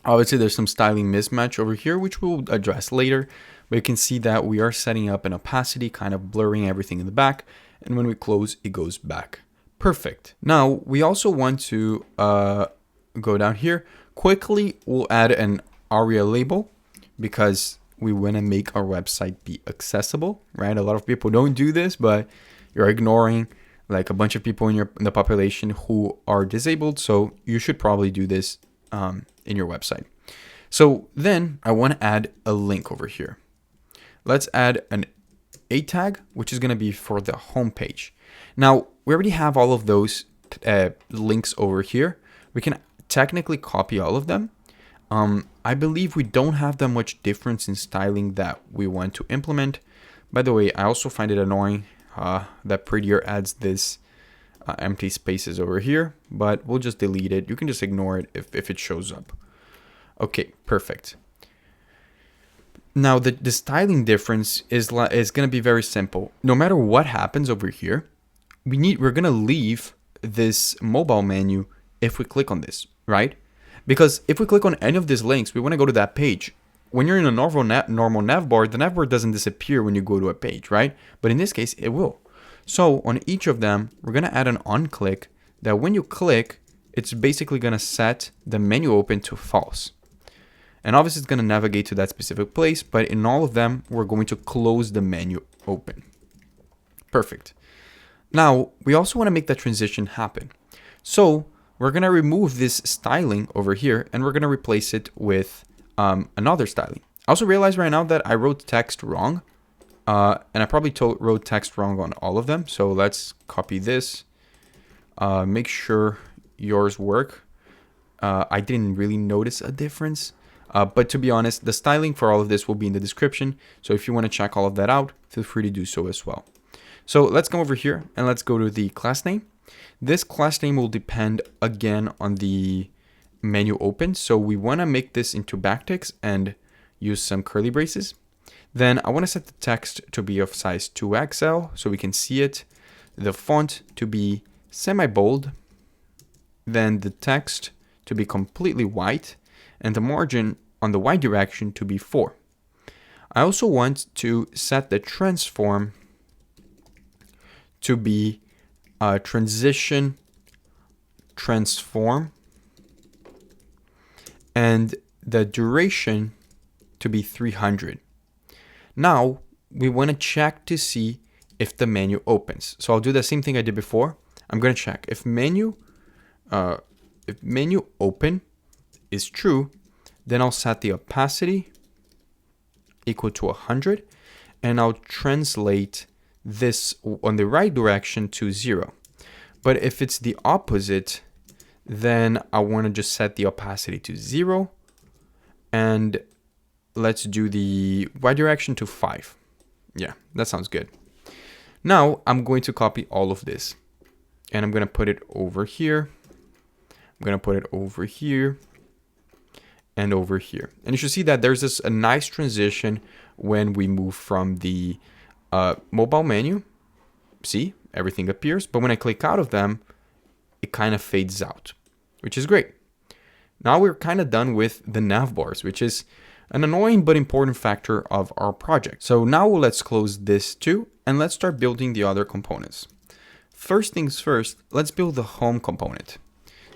obviously there's some styling mismatch over here, which we'll address later, but you can see that we are setting up an opacity, kind of blurring everything in the back. And when we close, it goes back. Perfect. Now, we also want to go down here. Quickly, we'll add an ARIA label because we want to make our website be accessible, right? A lot of people don't do this, but you're ignoring like a bunch of people in the population who are disabled. So you should probably do this in your website. So then I want to add a link over here. Let's add a tag, which is going to be for the home page. Now, we already have all of those links over here. We can technically copy all of them. I believe we don't have that much difference in styling that we want to implement. By the way, I also find it annoying that Prettier adds this empty spaces over here, but we'll just delete it. You can just ignore it if it shows up. Okay, perfect. Now the styling difference is going to be very simple. No matter what happens over here, we're going to leave this mobile menu if we click on this, right? Because if we click on any of these links, we want to go to that page. When you're in a normal nav bar, the nav bar doesn't disappear when you go to a page, right? But in this case, it will. So on each of them, we're going to add an on click that when you click, it's basically going to set the menu open to false. And obviously it's going to navigate to that specific place, but in all of them, we're going to close the menu open. Perfect. Now, we also want to make that transition happen. So we're going to remove this styling over here and we're going to replace it with another styling. I also realize right now that I wrote text wrong. And I probably wrote text wrong on all of them. So let's copy this. Make sure yours work. I didn't really notice a difference. But to be honest, the styling for all of this will be in the description. So if you want to check all of that out, feel free to do so as well. So let's come over here and let's go to the class name. This class name will depend again on the menu open. So we want to make this into backticks and use some curly braces. Then I want to set the text to be of size 2XL so we can see it. The font to be semi-bold. Then the text to be completely white. And the margin on the Y direction to be 4. I also want to set the transform to be transition transform. And the duration to be 300. Now, we want to check to see if the menu opens. So I'll do the same thing I did before. I'm going to check if menu open is true, then I'll set the opacity equal to 100, and I'll translate this on the right direction to 0. But if it's the opposite, then I want to just set the opacity to 0, and let's do the Y direction to 5. Yeah, that sounds good. Now I'm going to copy all of this and I'm going to put it over here. I'm going to put it over here and over here. And you should see that there's a nice transition when we move from the mobile menu. See, everything appears, but when I click out of them, it kind of fades out, which is great. Now we're kind of done with the nav bars, which is an annoying but important factor of our project. So now let's close this too, and let's start building the other components. First things first, let's build the home component.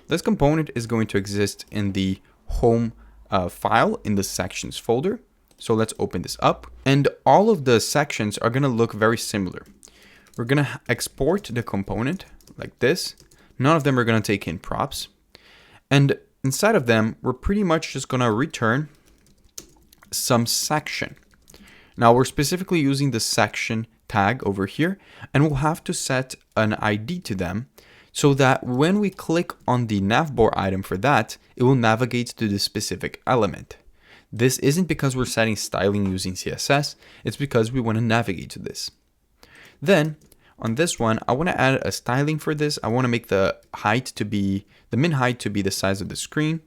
This component is going to exist in the home file in the sections folder. So let's open this up, and all of the sections are going to look very similar. We're going to export the component like this. None of them are going to take in props. And inside of them, we're pretty much just going to return some section. Now we're specifically using the section tag over here, and we'll have to set an ID to them so that when we click on the navbar item for that, it will navigate to the specific element. This isn't because we're setting styling using CSS, it's because we want to navigate to this. Then on this one, I want to add a styling for this. I want to make the height to be, the min height to be the size of the screen,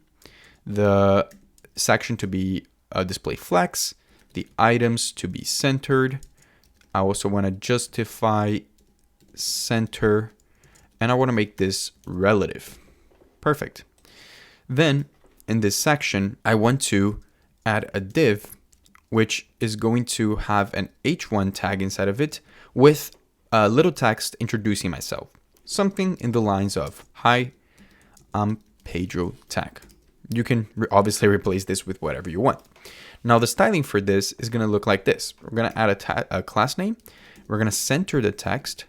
the section to be display flex, the items to be centered. I also want to justify center, and I want to make this relative. Perfect. Then in this section, I want to add a div, which is going to have an h1 tag inside of it with a little text introducing myself. Something in the lines of, "Hi, I'm PedroTech." You can obviously replace this with whatever you want. Now the styling for this is going to look like this. We're going to add a class name. We're going to center the text.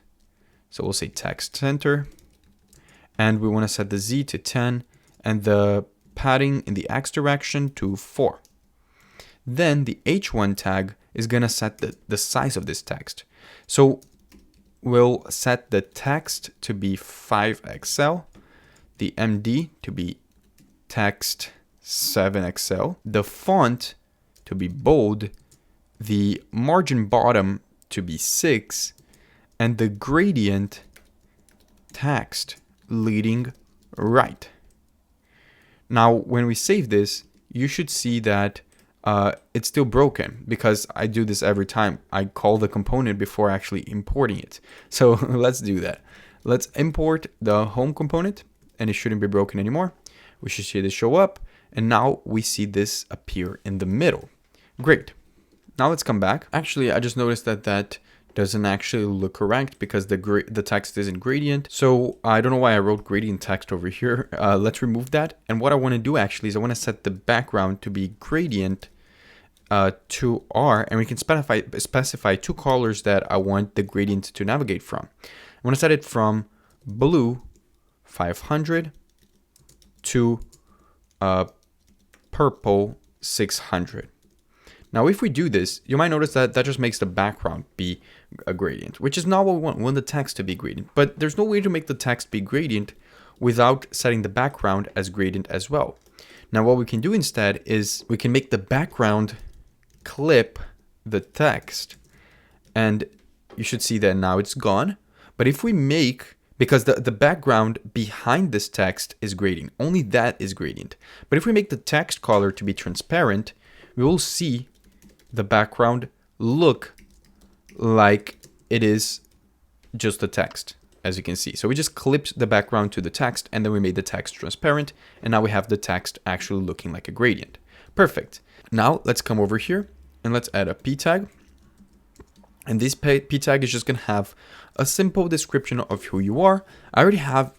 So we'll say text center. And we want to set the Z to 10 and the padding in the X direction to 4. Then the H1 tag is going to set the size of this text. So we'll set the text to be 5XL, the MD to be text 7XL, the font to be bold, the margin bottom to be 6, and the gradient text leading right. Now, when we save this, you should see that it's still broken because I do this every time. I call the component before actually importing it. So let's do that. Let's import the home component and it shouldn't be broken anymore. We should see this show up. And now we see this appear in the middle. Great. Now let's come back. Actually, I just noticed that doesn't actually look correct because the text isn't gradient. So I don't know why I wrote gradient text over here. Let's remove that. And what I want to do actually is I want to set the background to be gradient to R, and we can specify two colors that I want the gradient to navigate from. I want to set it from blue 500 to purple 600. Now, if we do this, you might notice that just makes the background be a gradient, which is not what we want. We want the text to be gradient. But there's no way to make the text be gradient without setting the background as gradient as well. Now, what we can do instead is we can make the background clip the text. And you should see that now it's gone. But if we make, because the background behind this text is gradient, only that is gradient. But if we make the text color to be transparent, we will see the background look like it is just the text, as you can see. So we just clipped the background to the text and then we made the text transparent. And now we have the text actually looking like a gradient. Perfect. Now let's come over here and let's add a p tag. And this p tag is just going to have a simple description of who you are. I already have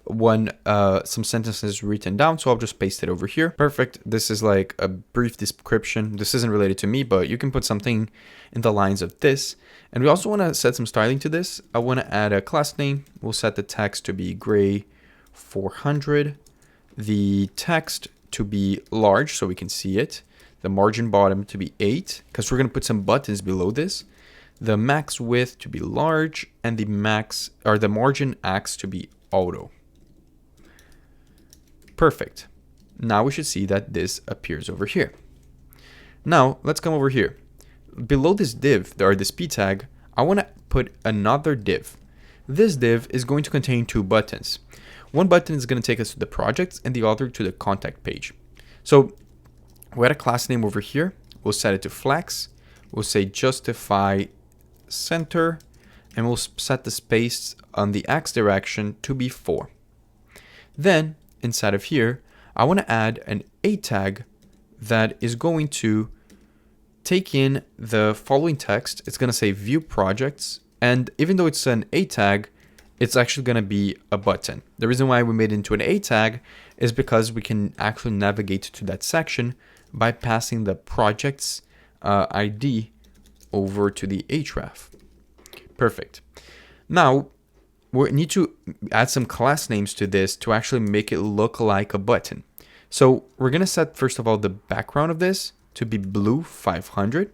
some sentences written down, so I'll just paste it over here. Perfect. This is like a brief description. This isn't related to me, but you can put something in the lines of this. And we also want to set some styling to this. I want to add a class name. We'll set the text to be gray 400, the text to be large so we can see it, the margin bottom to be 8, because we're going to put some buttons below this, the max width to be large, and the margin X to be auto. Perfect. Now we should see that this appears over here. Now let's come over here. Below this div, or this p tag, I want to put another div. This div is going to contain two buttons. One button is going to take us to the projects and the other to the contact page. So we had a class name over here. We'll set it to flex. We'll say justify center, and we'll set the space on the X direction to be 4. Then inside of here, I want to add an A tag that is going to take in the following text. It's going to say view projects. And even though it's an A tag, it's actually going to be a button. The reason why we made it into an A tag is because we can actually navigate to that section by passing the project's ID over to the href. Perfect. Now, we need to add some class names to this to actually make it look like a button. So we're going to set, first of all, the background of this to be blue 500,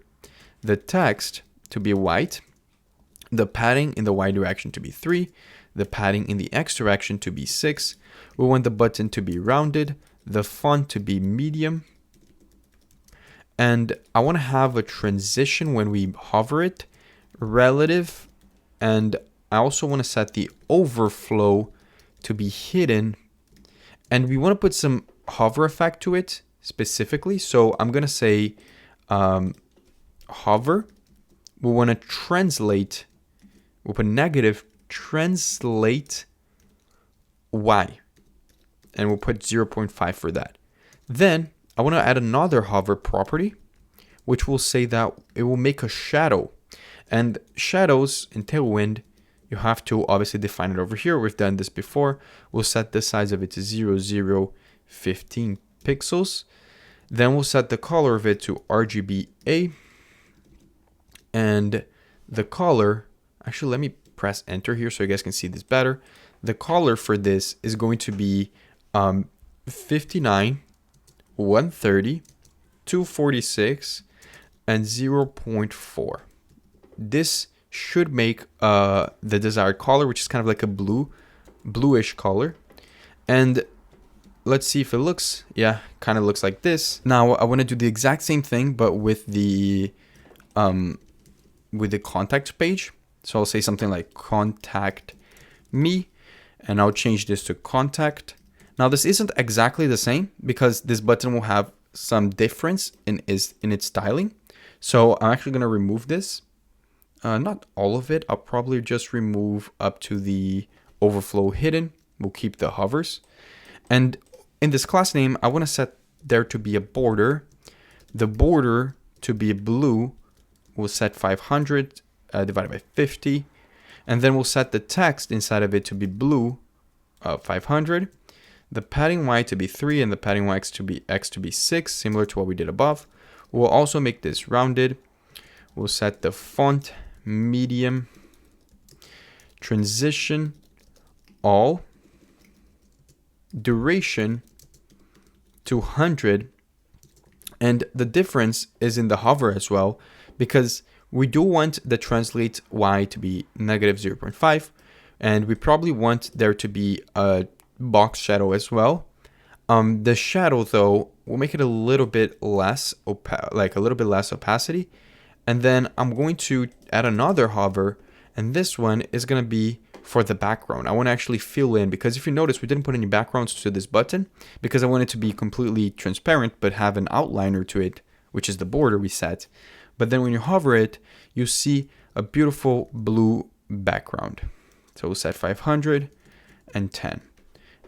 the text to be white, the padding in the Y direction to be 3, the padding in the X direction to be 6. We want the button to be rounded, the font to be medium, and I want to have a transition when we hover it, relative, and I also want to set the overflow to be hidden, and we want to put some hover effect to it specifically. So I'm going to say hover. We want to translate. We'll put negative translate Y, and we'll put 0.5 for that. Then I want to add another hover property, which will say that it will make a shadow. And shadows in Tailwind, you have to obviously define it over here. We've done this before. We'll set the size of it to 0015 pixels. Then we'll set the color of it to RGBA. And the color, actually, let me press enter here so you guys can see this better. The color for this is going to be 59, 130, 246, and 0.4. This should make the desired color, which is kind of like a bluish color. And let's see if it looks, yeah, kind of looks like this. Now I want to do the exact same thing, but with the contact page. So I'll say something like contact me, and I'll change this to contact. Now this isn't exactly the same because this button will have some difference in its styling. So I'm actually going to remove this. Not all of it. I'll probably just remove up to the overflow hidden. We'll keep the hovers. And in this class name, I want to set there to be a border. The border to be blue. We'll set 500 divided by 50. And then we'll set the text inside of it to be blue, 500. The padding Y to be 3 and the padding X to be 6, similar to what we did above. We'll also make this rounded. We'll set the font medium, transition all, duration 200, and the difference is in the hover as well, because we do want the translate Y to be negative 0.5, and we probably want there to be a box shadow as well. The shadow though, we'll make it a little bit less opacity. And then I'm going to add another hover, and this one is going to be for the background. I want to actually fill in, because if you notice, we didn't put any backgrounds to this button because I want it to be completely transparent, but have an outliner to it, which is the border we set. But then when you hover it, you see a beautiful blue background. So we'll set 500 and 10.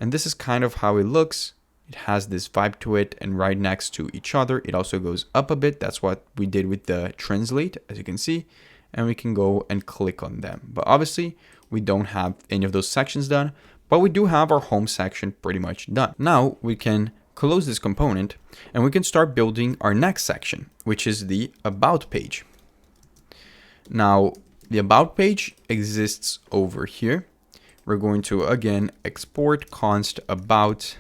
And this is kind of how it looks. It has this vibe to it, and right next to each other, it also goes up a bit. That's what we did with the translate, as you can see, and we can go and click on them. But obviously, we don't have any of those sections done, but we do have our home section pretty much done. Now we can close this component, and we can start building our next section, which is the about page. Now, the about page exists over here. We're going to, again, export const about,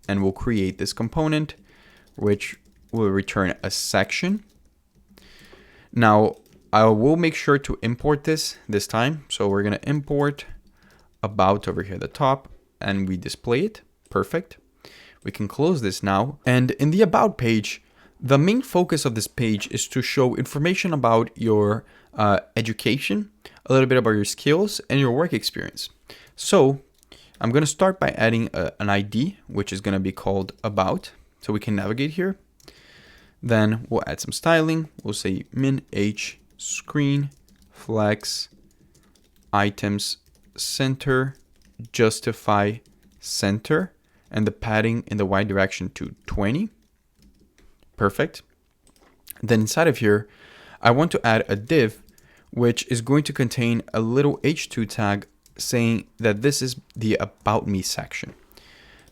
and we'll create this component, which will return a section. Now, I will make sure to import this time. So we're going to import about over here at the top, and we display it. Perfect. We can close this now. And in the about page, the main focus of this page is to show information about your education, a little bit about your skills, and your work experience. So I'm going to start by adding an ID, which is going to be called about, so we can navigate here. Then we'll add some styling. We'll say min h screen flex items center justify center, and the padding in the y direction to 20. Perfect. Then inside of here, I want to add a div, which is going to contain a little h2 tag saying that this is the about me section.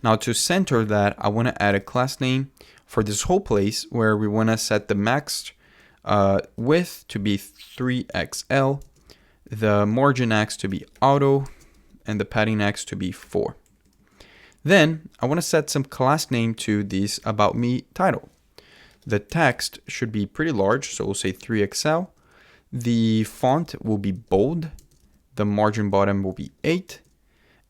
Now to center that, I want to add a class name for this whole place, where we want to set the max width to be 3XL, the margin X to be auto, and the padding X to be 4. Then I want to set some class name to this about me title. The text should be pretty large, so we'll say 3XL. The font will be bold. The margin bottom will be 8.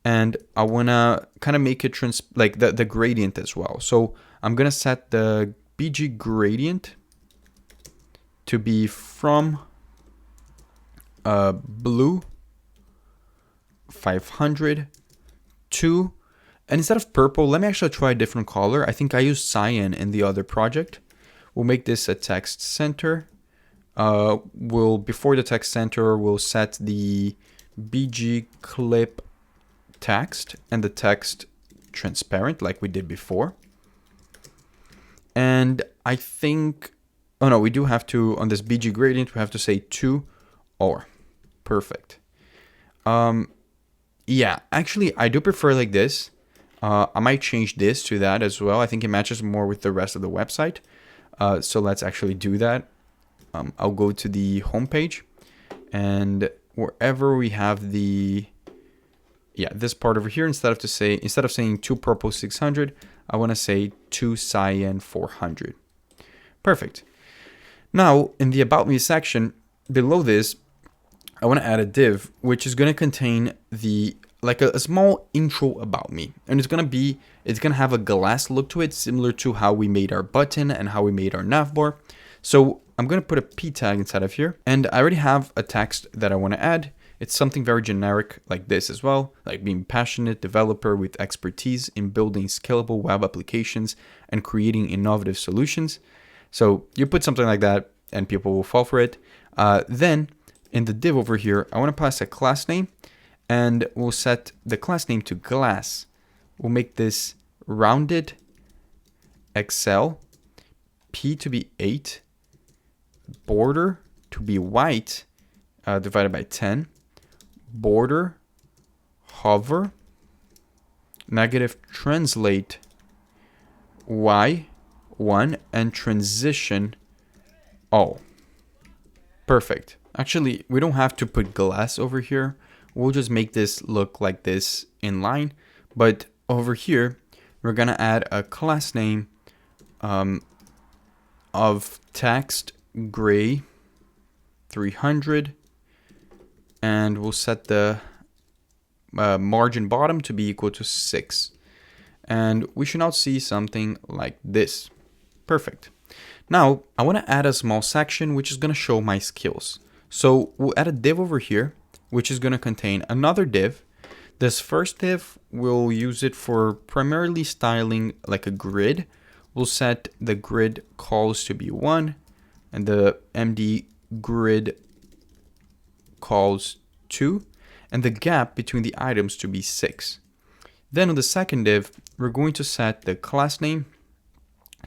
And I want to kind of make it like the gradient as well. So I'm going to set the BG gradient to be from blue 500 to, and instead of purple, let me actually try a different color. I think I used cyan in the other project. We'll make this a text center. Before the text center, we'll set the bg clip text and the text transparent like we did before. And I think, oh no, we do have to, on this bg gradient, we have to say to or. Perfect. Yeah, actually, I do prefer like this. I might change this to that as well. I think it matches more with the rest of the website. So let's actually do that. I'll go to the home page, and wherever we have the, yeah, this part over here, instead of saying to purple 600, I want to say to cyan 400. Perfect. Now in the about me section below this, I want to add a div which is going to contain the like a small intro about me, and it's going to have a glass look to it, similar to how we made our button and how we made our navbar. So I'm going to put a p tag inside of here, and I already have a text that I want to add. It's something very generic like this as well, like being passionate developer with expertise in building scalable web applications and creating innovative solutions. So you put something like that and people will fall for it. Then in the div over here, I want to pass a class name, and we'll set the class name to glass. We'll make this rounded XL, P to be 8, border to be white, divided by 10, border, hover, negative translate, Y1, and transition all. Perfect. Actually, we don't have to put glass over here. We'll just make this look like this in line. But over here, we're going to add a class name of text gray 300. And we'll set the margin bottom to be equal to 6. And we should now see something like this. Perfect. Now, I want to add a small section which is going to show my skills. So we'll add a div over here, which is going to contain another div. This first div, we'll use it for primarily styling like a grid. We'll set the grid calls to be 1 and the MD grid calls 2 and the gap between the items to be 6. Then on the second div, we're going to set the class name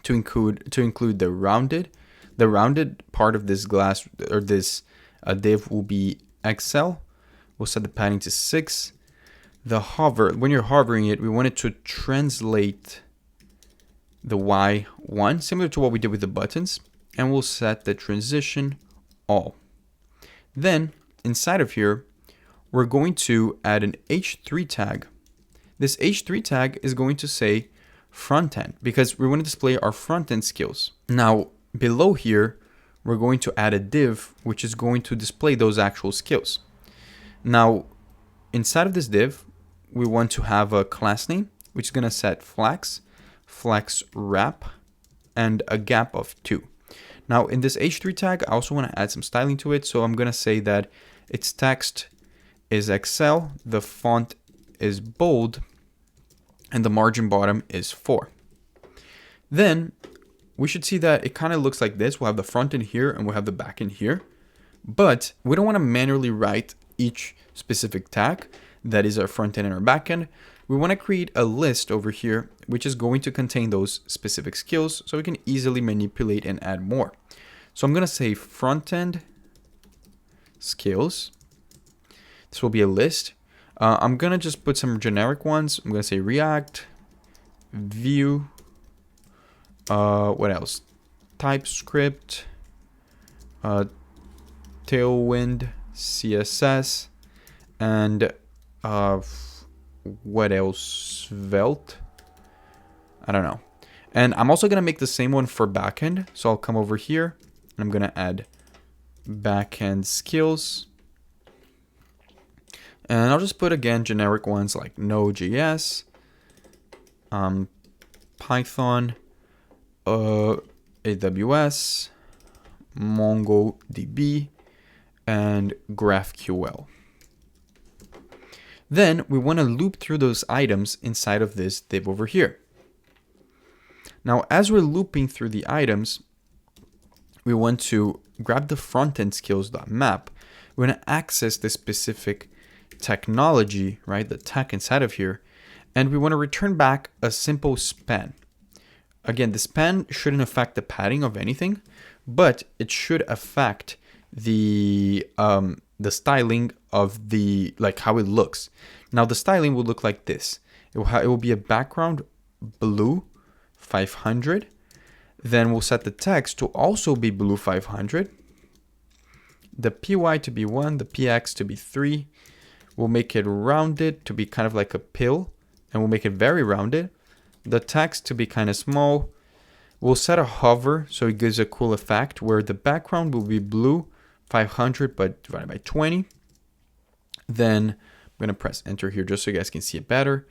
to include the rounded. The rounded part of this glass or this div will be XL. We'll set the padding to 6. The hover, when you're hovering it, we want it to translate the Y1, similar to what we did with the buttons, and we'll set the transition all. Then inside of here, we're going to add an H3 tag. This H3 tag is going to say front end because we want to display our front end skills. Now below here, we're going to add a div which is going to display those actual skills. Now inside of this div, we want to have a class name which is going to set flex wrap, and a gap of 2. Now in this H3 tag, I also want to add some styling to it. So I'm going to say that its text is XL, the font is bold, and the margin bottom is 4. Then we should see that it kind of looks like this. We'll have the front end here and we'll have the back end here. But we don't want to manually write each specific tag that is our front end and our back end. We want to create a list over here which is going to contain those specific skills so we can easily manipulate and add more. So I'm going to say front end skills. This will be a list. I'm going to just put some generic ones. I'm going to say React, Vue, what else? TypeScript, Tailwind, CSS, and what else? Svelte? I don't know. And I'm also going to make the same one for backend. So I'll come over here and I'm going to add backend skills. And I'll just put again generic ones like Node.js, Python, AWS, MongoDB, and GraphQL. Then we want to loop through those items inside of this div over here. Now, as we're looping through the items, we want to grab the frontend skills.map. We want to access the specific technology, right? The tech inside of here. And we want to return back a simple span. Again, the span shouldn't affect the padding of anything, but it should affect the styling of the, like how it looks. Now the styling will look like this. It will be a background blue 500. Then we'll set the text to also be blue 500. The PY to be 1, the PX to be 3. We'll make it rounded to be kind of like a pill, and we'll make it very rounded. The text to be kind of small. We'll set a hover so it gives a cool effect where the background will be blue 500 but divided by 20. Then I'm going to press enter here just so you guys can see it better.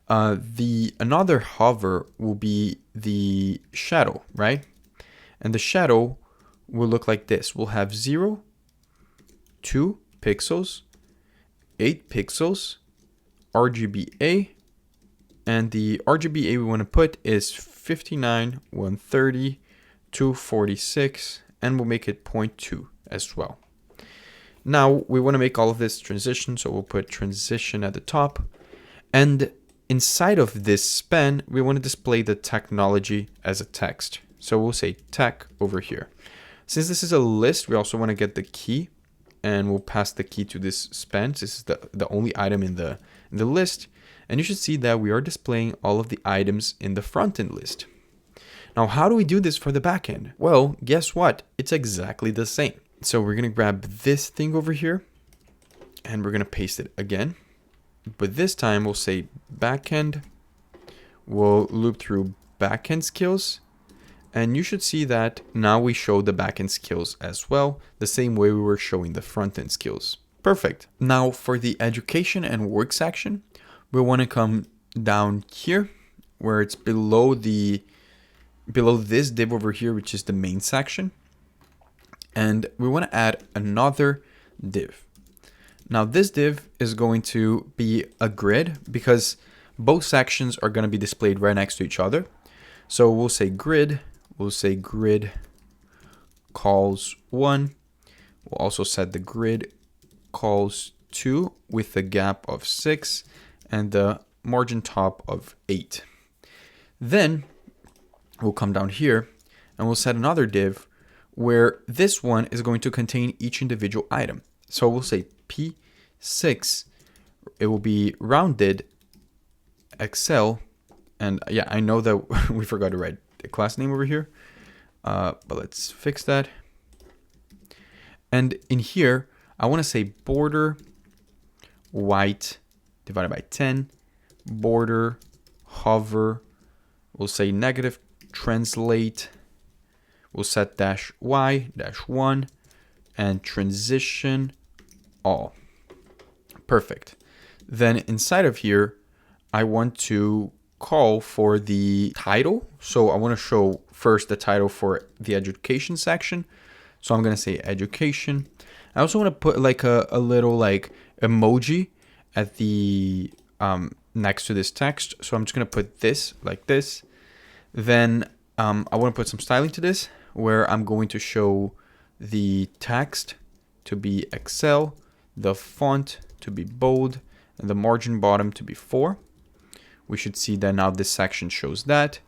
Another hover will be the shadow, right? And the shadow will look like this. We'll have 0, 2 pixels, 8 pixels, RGBA, and the RGBA we want to put is 59, 130, 246, and we'll make it 0.2 as well. Now we want to make all of this transition, so we'll put transition at the top, and inside of this span, we want to display the technology as a text. So we'll say tech over here. Since this is a list, we also want to get the key, and we'll pass the key to this span. This is the only item in the list. And you should see that we are displaying all of the items in the front end list. Now, how do we do this for the backend? Well, guess what? It's exactly the same. So we're going to grab this thing over here, and we're going to paste it again. But this time we'll say backend, we'll loop through backend skills, and you should see that now we show the backend skills as well, the same way we were showing the front end skills. Perfect. Now for the education and work section, we want to come down here where it's below this div over here, which is the main section. And we want to add another div. Now this div is going to be a grid because both sections are going to be displayed right next to each other. So we'll say grid calls 1. We'll also set the grid calls 2 with a gap of 6 and the margin top of 8. Then we'll come down here and we'll set another div where this one is going to contain each individual item. So we'll say P6, it will be rounded Excel, and yeah, I know that we forgot to write the class name over here, but let's fix that. And in here, I want to say border white divided by 10, border hover, we'll say negative translate, we'll set -y, -1, and transition all. Perfect. Then inside of here, I want to call for the title. So I want to show first the title for the education section. So I'm going to say education. I also want to put like a little like emoji at the next to this text. So I'm just going to put this like this. Then I want to put some styling to this where I'm going to show the text to be Excel, the font to be bold, and the margin bottom to be 4. We should see that now this section shows that.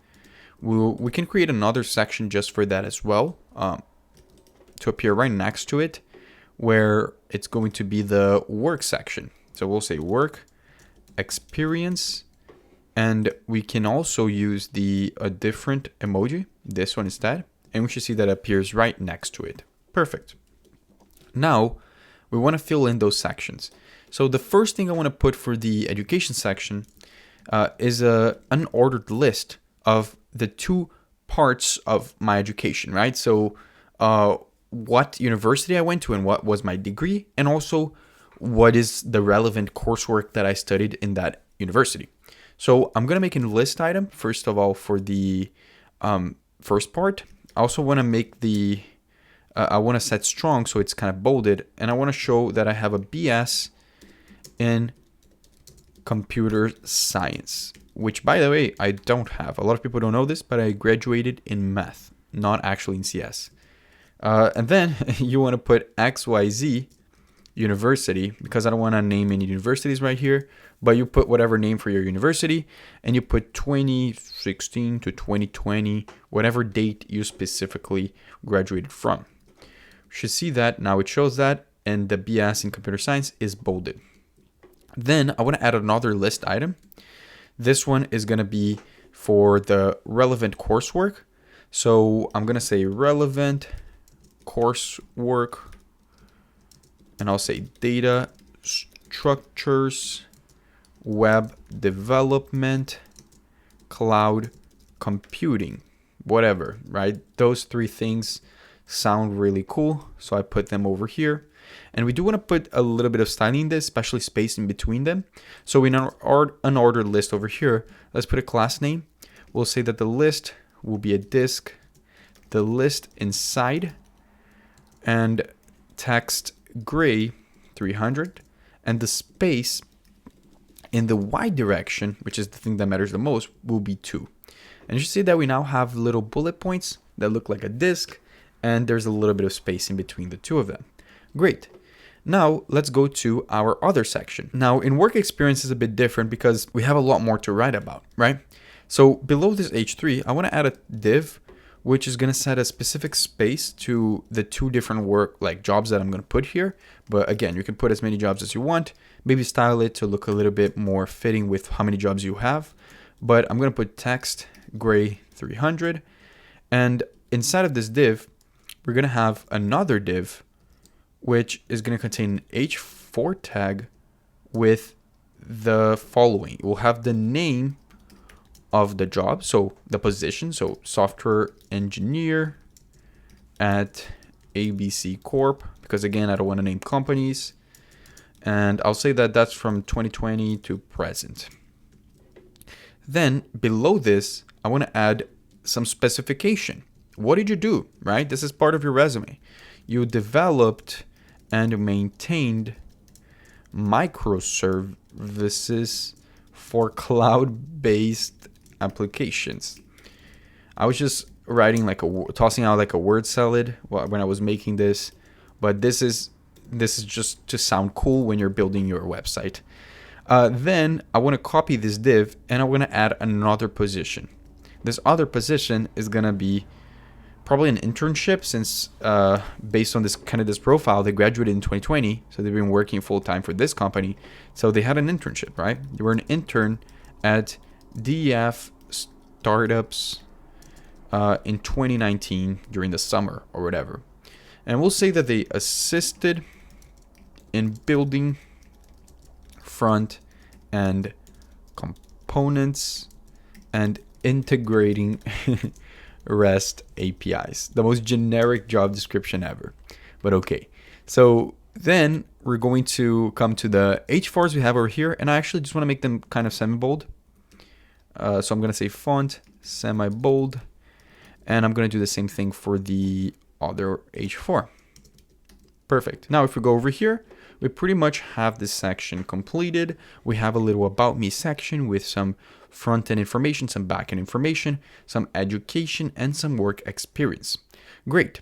We can create another section just for that as well, to appear right next to it, where it's going to be the work section. So we'll say work, experience, and we can also use a different emoji, this one instead, and we should see that appears right next to it. Perfect. Now, we want to fill in those sections. So the first thing I want to put for the education section is an unordered list of the 2 parts of my education, right? So what university I went to and what was my degree, and also what is the relevant coursework that I studied in that university. So I'm going to make a list item, first of all, for the first part. I also want to make I want to set strong so it's kind of bolded, and I want to show that I have a BS in computer science, which, by the way, I don't have. A lot of people don't know this, but I graduated in math, not actually in CS. And then you want to put XYZ. university, because I don't want to name any universities right here, but you put whatever name for your university and you put 2016 to 2020, whatever date you specifically graduated from. You should see that now. It shows that, and the BS in computer science is bolded. Then I want to add another list item. This one is going to be for the relevant coursework. So I'm going to say relevant coursework, and I'll say data structures, web development, cloud computing, whatever, right? Those three things sound really cool, so I put them over here. And we do want to put a little bit of styling in this, especially space in between them. So in our unordered list over here, let's put a class name. We'll say that the list will be a disk, the list inside, and text gray 300, and the space in the Y direction, which is the thing that matters the most, will be 2. And you see that we now have little bullet points that look like a disk, and there's a little bit of space in between the two of them. Great. Now let's go to our other section. Now in work experience is a bit different because we have a lot more to write about, right? So below this H3, I want to add a div, which is going to set a specific space to the two different work like jobs that I'm going to put here. But again, you can put as many jobs as you want, maybe style it to look a little bit more fitting with how many jobs you have. But I'm going to put text gray 300. And inside of this div, we're going to have another div, which is going to contain an H4 tag with the following. We'll have the name of the job, so the position, so software engineer at ABC Corp, because again, I don't want to name companies. And I'll say that that's from 2020 to present. Then below this, I want to add some specification. What did you do, right? This is part of your resume. You developed and maintained microservices for cloud-based applications. I was just writing like tossing out like a word salad when I was making this, but this is just to sound cool when you're building your website. Then I want to copy this div and I want to add another position. This other position is gonna be probably an internship, since based on this profile, they graduated in 2020, so they've been working full time for this company. So they had an internship, right? They were an intern at DEF startups in 2019 during the summer or whatever. And we'll say that they assisted in building front end components and integrating REST APIs. The most generic job description ever, but okay. So then we're going to come to the H4s we have over here, and I actually just want to make them kind of semi-bold. So I'm going to say font semi-bold, and I'm going to do the same thing for the other H4. Perfect. Now if we go over here, we pretty much have this section completed. We have a little about me section with some front-end information, some back-end information, some education, and some work experience. Great.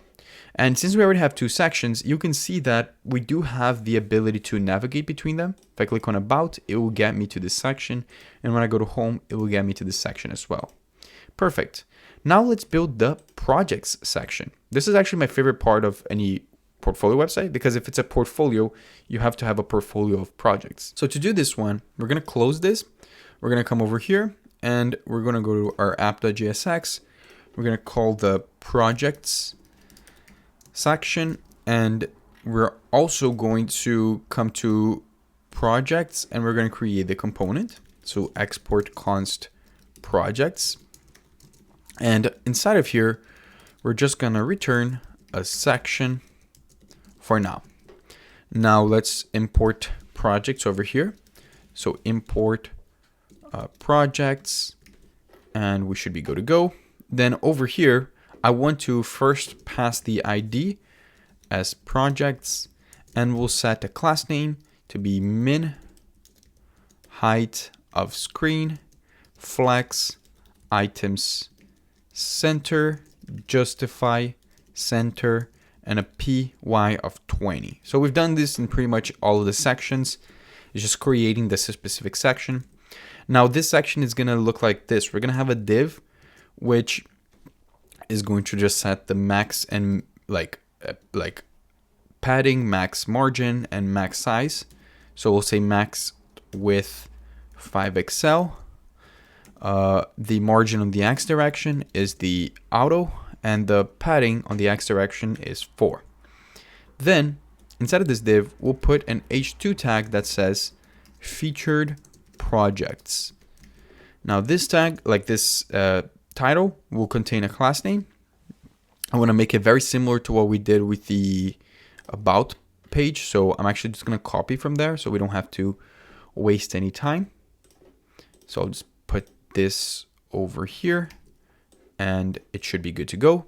And since we already have two sections, you can see that we do have the ability to navigate between them. If I click on about, it will get me to this section. And when I go to home, it will get me to this section as well. Perfect. Now let's build the projects section. This is actually my favorite part of any portfolio website, because if it's a portfolio, you have to have a portfolio of projects. So to do this one, we're going to close this. We're going to come over here and we're going to go to our app.jsx. We're going to call the projects section, and we're also going to come to projects and we're going to create the component. So export const projects. And inside of here, we're just going to return a section for now. Now let's import projects over here. So import projects, and we should be good to go. Then over here, I want to first pass the ID as projects, and we'll set a class name to be min height of screen, flex, items, center, justify, center, and a py of 20. So we've done this in pretty much all of the sections. It's just creating this specific section. Now this section is going to look like this. We're going to have a div which is going to just set the max and like padding, max margin, and max size. So we'll say max width 5XL. The margin on the X direction is the auto, and the padding on the X direction is 4. Then inside of this div, we'll put an h2 tag that says featured projects. Now this tag, like this title, will contain a class name. I want to make it very similar to what we did with the about page. So I'm actually just going to copy from there so we don't have to waste any time. So I'll just put this over here and it should be good to go.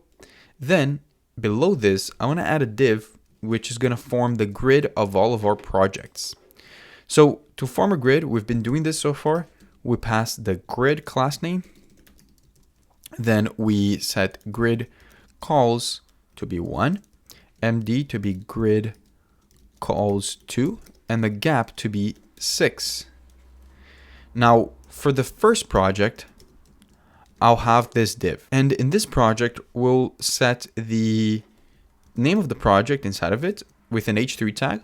Then below this, I want to add a div which is going to form the grid of all of our projects. So to form a grid, we've been doing this so far. We pass the grid class name. Then we set grid calls to be 1, md to be grid calls 2, and the gap to be 6. Now for the first project, I'll have this div. And in this project, we'll set the name of the project inside of it with an h3 tag.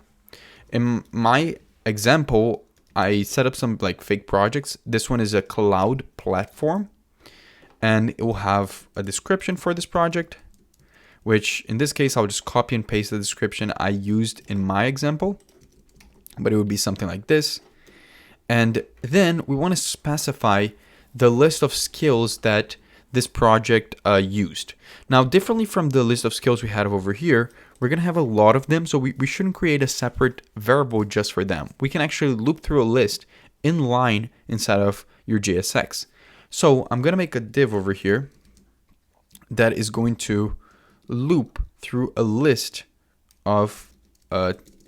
In my example, I set up some like fake projects. This one is a cloud platform, and it will have a description for this project, which in this case, I'll just copy and paste the description I used in my example, but it would be something like this. And then we want to specify the list of skills that this project used. Now, differently from the list of skills we had over here, we're going to have a lot of them, so we shouldn't create a separate variable just for them. We can actually loop through a list in line inside of your JSX. So I'm going to make a div over here that is going to loop through a list of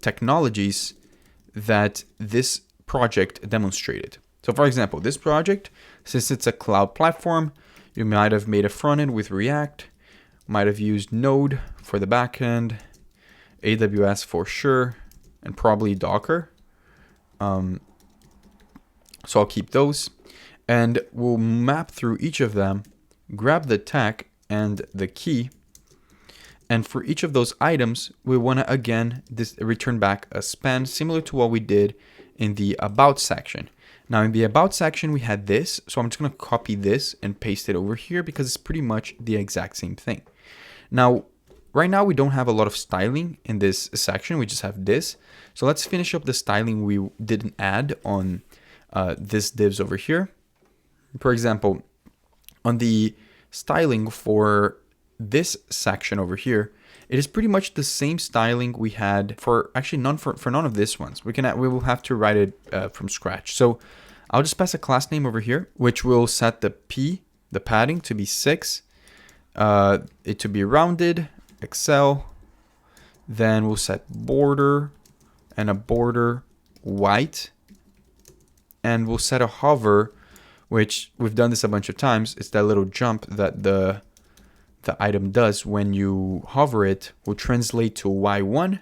technologies that this project demonstrated. So for example, this project, since it's a cloud platform, you might have made a front end with React, might have used Node for the backend, AWS for sure, and probably Docker. So I'll keep those, and we'll map through each of them, grab the tag and the key, and for each of those items, we want to again return back a span similar to what we did in the about section. Now in the about section, we had this, so I'm just going to copy this and paste it over here because it's pretty much the exact same thing. Now, right now we don't have a lot of styling in this section, we just have this. So let's finish up the styling we didn't add on this divs over here. For example, on the styling for this section over here, it is pretty much the same styling we had for actually for none of these ones. We will have to write it from scratch. So I'll just pass a class name over here, which will set the the padding to be 6, it to be rounded, Excel. Then we'll set border and a border white, and we'll set a hover, which we've done this a bunch of times. It's that little jump that the item does when you hover it will translate to Y1.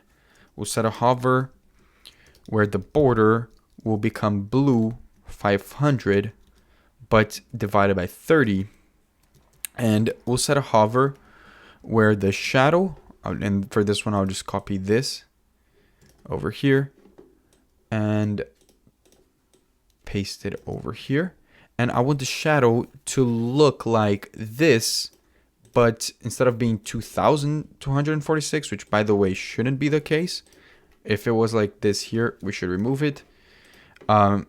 We'll set a hover where the border will become blue 500, but divided by 30. And we'll set a hover where the shadow, and for this one, I'll just copy this over here and paste it over here. And I want the shadow to look like this, but instead of being 2246, which by the way shouldn't be the case. If it was like this here, we should remove it. And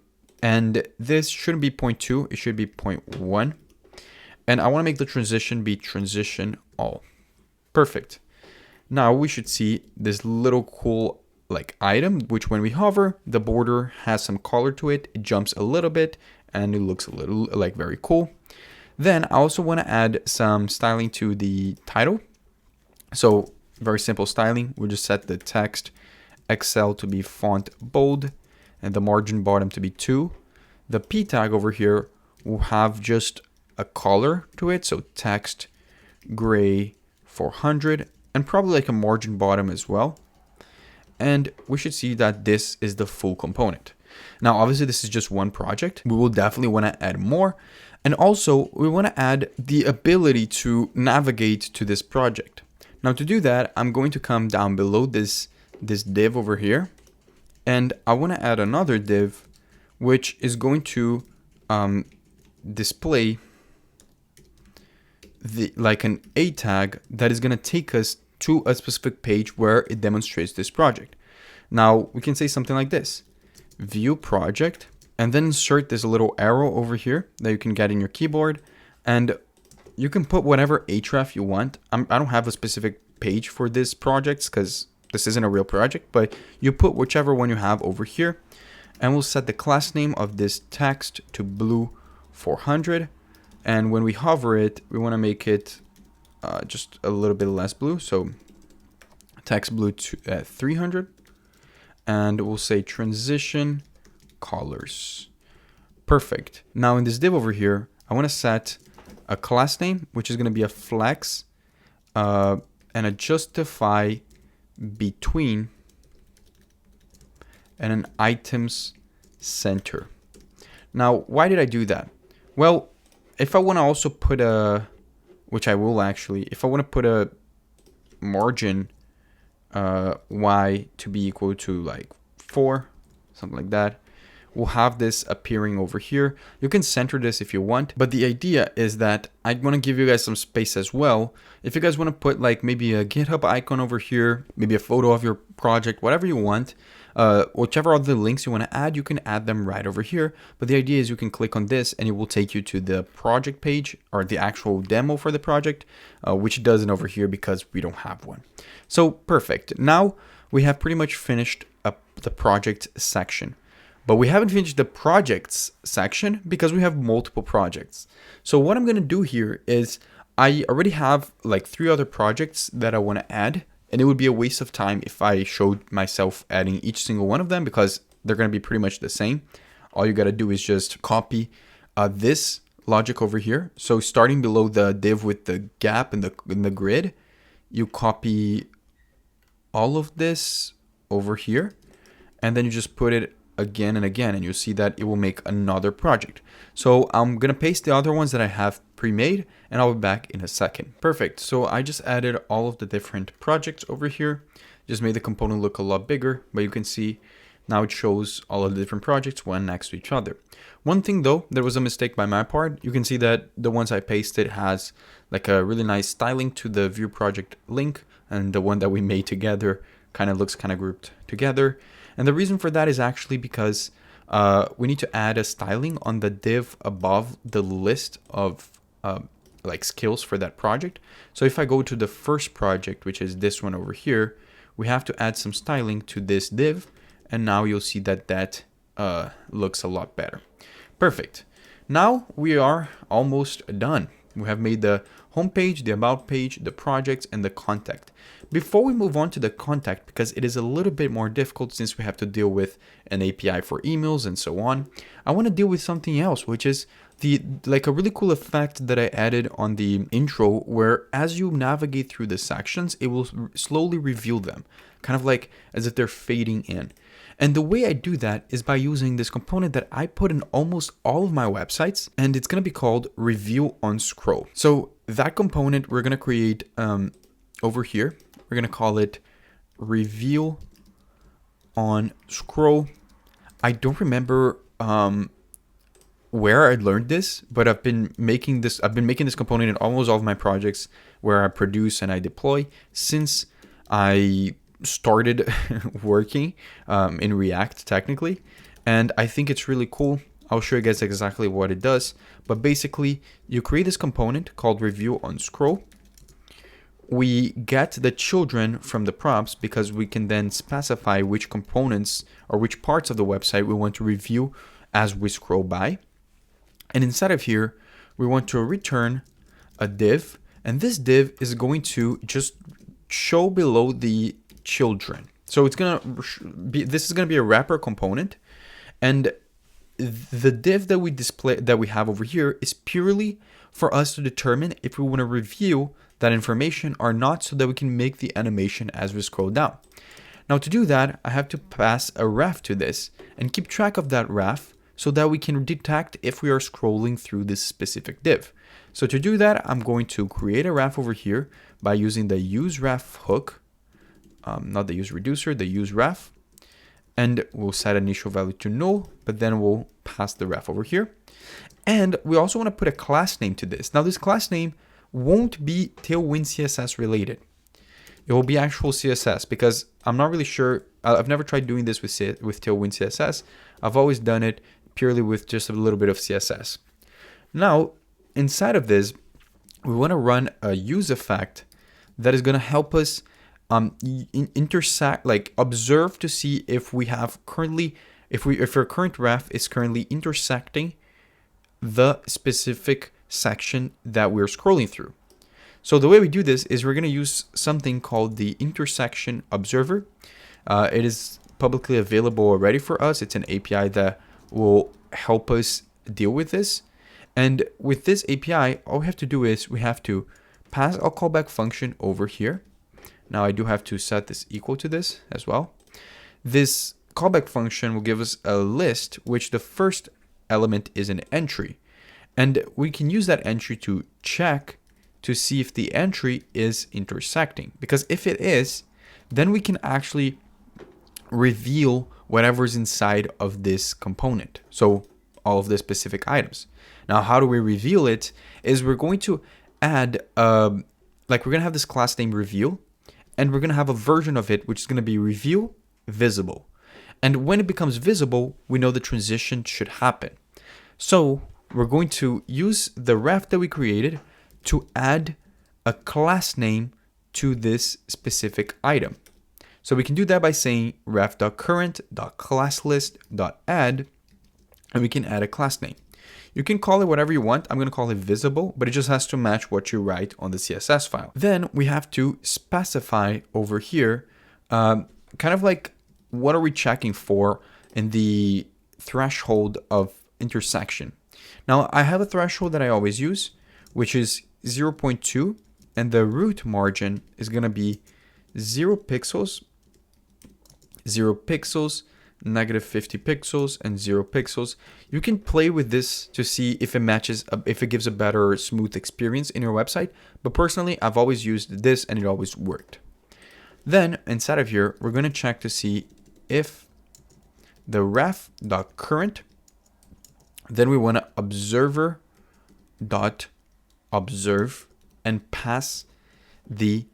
this shouldn't be 0.2, it should be 0.1. And I want to make the transition be transition all. Perfect. Now we should see this little cool like item, which when we hover, the border has some color to it. It jumps a little bit and it looks a little like very cool. Then I also want to add some styling to the title. So very simple styling. We'll just set the text Excel to be font bold and the margin bottom to be 2. The p tag over here will have just a color to it. So text gray 400, and probably like a margin bottom as well. And we should see that this is the full component. Now, obviously, this is just one project. We will definitely want to add more. And also, we want to add the ability to navigate to this project. Now, to do that, I'm going to come down below this div over here. And I want to add another div, which is going to display like an A tag that is going to take us to a specific page where it demonstrates this project. Now we can say something like this: view project, and then insert this little arrow over here that you can get in your keyboard, and you can put whatever href you want. I don't have a specific page for this project because this isn't a real project, but you put whichever one you have over here, and we'll set the class name of this text to blue 400. And when we hover it, we want to make it just a little bit less blue. So text blue to 300. And we'll say transition colors. Perfect. Now in this div over here, I want to set a class name, which is going to be a flex, and a justify between, and an items center. Now, why did I do that? Well, if I want to also put a, which I will actually, if I want to put a margin y to be equal to like 4, something like that, we'll have this appearing over here. You can center this if you want, but the idea is that I want to give you guys some space as well. If you guys want to put like maybe a GitHub icon over here, maybe a photo of your project, whatever you want, whichever other links you want to add, you can add them right over here. But the idea is you can click on this and it will take you to the project page or the actual demo for the project, which it doesn't over here because we don't have one. So perfect. Now we have pretty much finished up the project section. But we haven't finished the projects section because we have multiple projects. So what I'm going to do here is I already have like 3 other projects that I want to add. And it would be a waste of time if I showed myself adding each single one of them because they're going to be pretty much the same. All you got to do is just copy this logic over here. So starting below the div with the gap in the grid, you copy all of this over here. And then you just put it again and again, and you'll see that it will make another project. So I'm going to paste the other ones that I have pre-made, and I'll be back in a second. Perfect. So I just added all of the different projects over here. Just made the component look a lot bigger, but you can see now it shows all of the different projects one next to each other. One thing though, there was a mistake by my part. You can see that the ones I pasted has like a really nice styling to the view project link, and the one that we made together kind of looks kind of grouped together. And the reason for that is actually because we need to add a styling on the div above the list of like skills for that project. So if I go to the first project, which is this one over here, we have to add some styling to this div. And now you'll see that that looks a lot better. Perfect. Now we are almost done. We have made the homepage, the about page, the projects, and the contact. Before we move on to the contact, because it is a little bit more difficult since we have to deal with an API for emails and so on, I want to deal with something else, which is like a really cool effect that I added on the intro, where as you navigate through the sections, it will slowly reveal them, kind of like as if they're fading in. And the way I do that is by using this component that I put in almost all of my websites, and it's going to be called Review on Scroll. So that component we're going to create over here. We're going to call it Review on Scroll. I don't remember where I learned this, but I've been making this component in almost all of my projects where I produce and I deploy since I started working in React technically. And I think it's really cool. I'll show you guys exactly what it does. But basically, you create this component called Review on Scroll. We get the children from the props because we can then specify which components or which parts of the website we want to review as we scroll by. And inside of here, we want to return a div. And this div is going to just show below the children. So it's this is gonna be a wrapper component, and the div that we have over here is purely for us to determine if we want to review that information are not, so that we can make the animation as we scroll down. Now to do that, I have to pass a ref to this and keep track of that ref so that we can detect if we are scrolling through this specific div. So to do that, I'm going to create a ref over here by using the useRef hook, not the useReducer, the useRef, and we'll set initial value to null, but then we'll pass the ref over here. And we also want to put a class name to this. Now this class name won't be TailwindCSS related. It will be actual CSS, because I'm not really sure. I've never tried doing this with TailwindCSS. I've always done it purely with just a little bit of CSS. Now, inside of this, we want to run a use effect that is going to help us intersect, like observe to see if we have currently, if our current ref is currently intersecting the specific section that we're scrolling through. So the way we do this is we're going to use something called the intersection observer. It is publicly available already for us. It's an API that will help us deal with this. And with this API, all we have to do is we have to pass a callback function over here. Now I do have to set this equal to this as well. This callback function will give us a list, which the first element is an entry. And we can use that entry to check to see if the entry is intersecting. Because if it is, then we can actually reveal whatever's inside of this component. So all of the specific items. Now, how do we reveal it? Is we're going to add, we're going to have this class name reveal, and we're going to have a version of it, which is going to be reveal visible. And when it becomes visible, we know the transition should happen. So we're going to use the ref that we created to add a class name to this specific item. So we can do that by saying ref.current.classlist.add, and we can add a class name. You can call it whatever you want. I'm going to call it visible, but it just has to match what you write on the CSS file. Then we have to specify over here, kind of like what are we checking for in the threshold of intersection. Now I have a threshold that I always use, which is 0.2, and the root margin is going to be 0 pixels, 0 pixels, negative 50 pixels, and 0 pixels. You can play with this to see if it matches, if it gives a better smooth experience in your website. But personally, I've always used this and it always worked. Then inside of here, we're going to check to see if the ref.current, then we want to observer.observe and pass the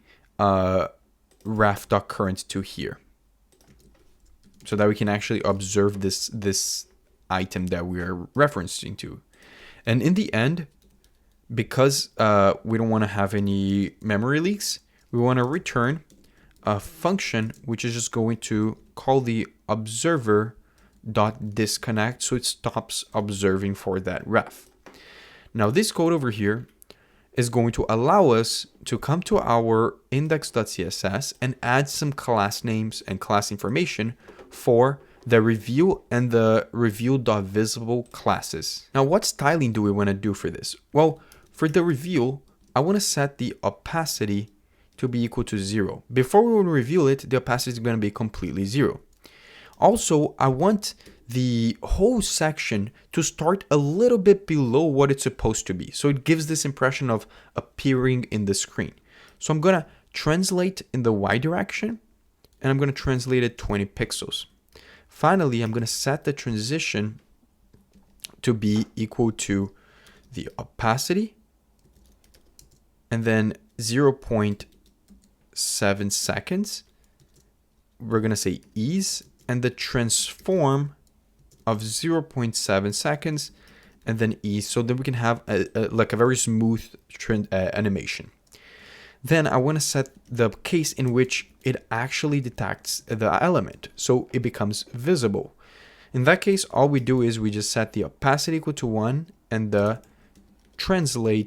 ref.current to here, so that we can actually observe this item that we are referencing to. And in the end, because we don't want to have any memory leaks, we want to return a function which is just going to call the observer.disconnect, so it stops observing for that ref. Now this code over here is going to allow us to come to our index.css and add some class names and class information for the reveal and the reveal.visible classes. Now, what styling do we want to do for this? Well, for the reveal, I want to set the opacity to be equal to 0. Before we will reveal it, the opacity is going to be completely 0. Also, I want the whole section to start a little bit below what it's supposed to be, so it gives this impression of appearing in the screen. So I'm going to translate in the Y direction, and I'm going to translate it 20 pixels. Finally, I'm going to set the transition to be equal to the opacity, and then 0.7 seconds. We're going to say ease, and the transform of 0.7 seconds, and then ease, so that we can have a very smooth animation. Then I want to set the case in which it actually detects the element, so it becomes visible. In that case, all we do is we just set the opacity equal to 1 and the transform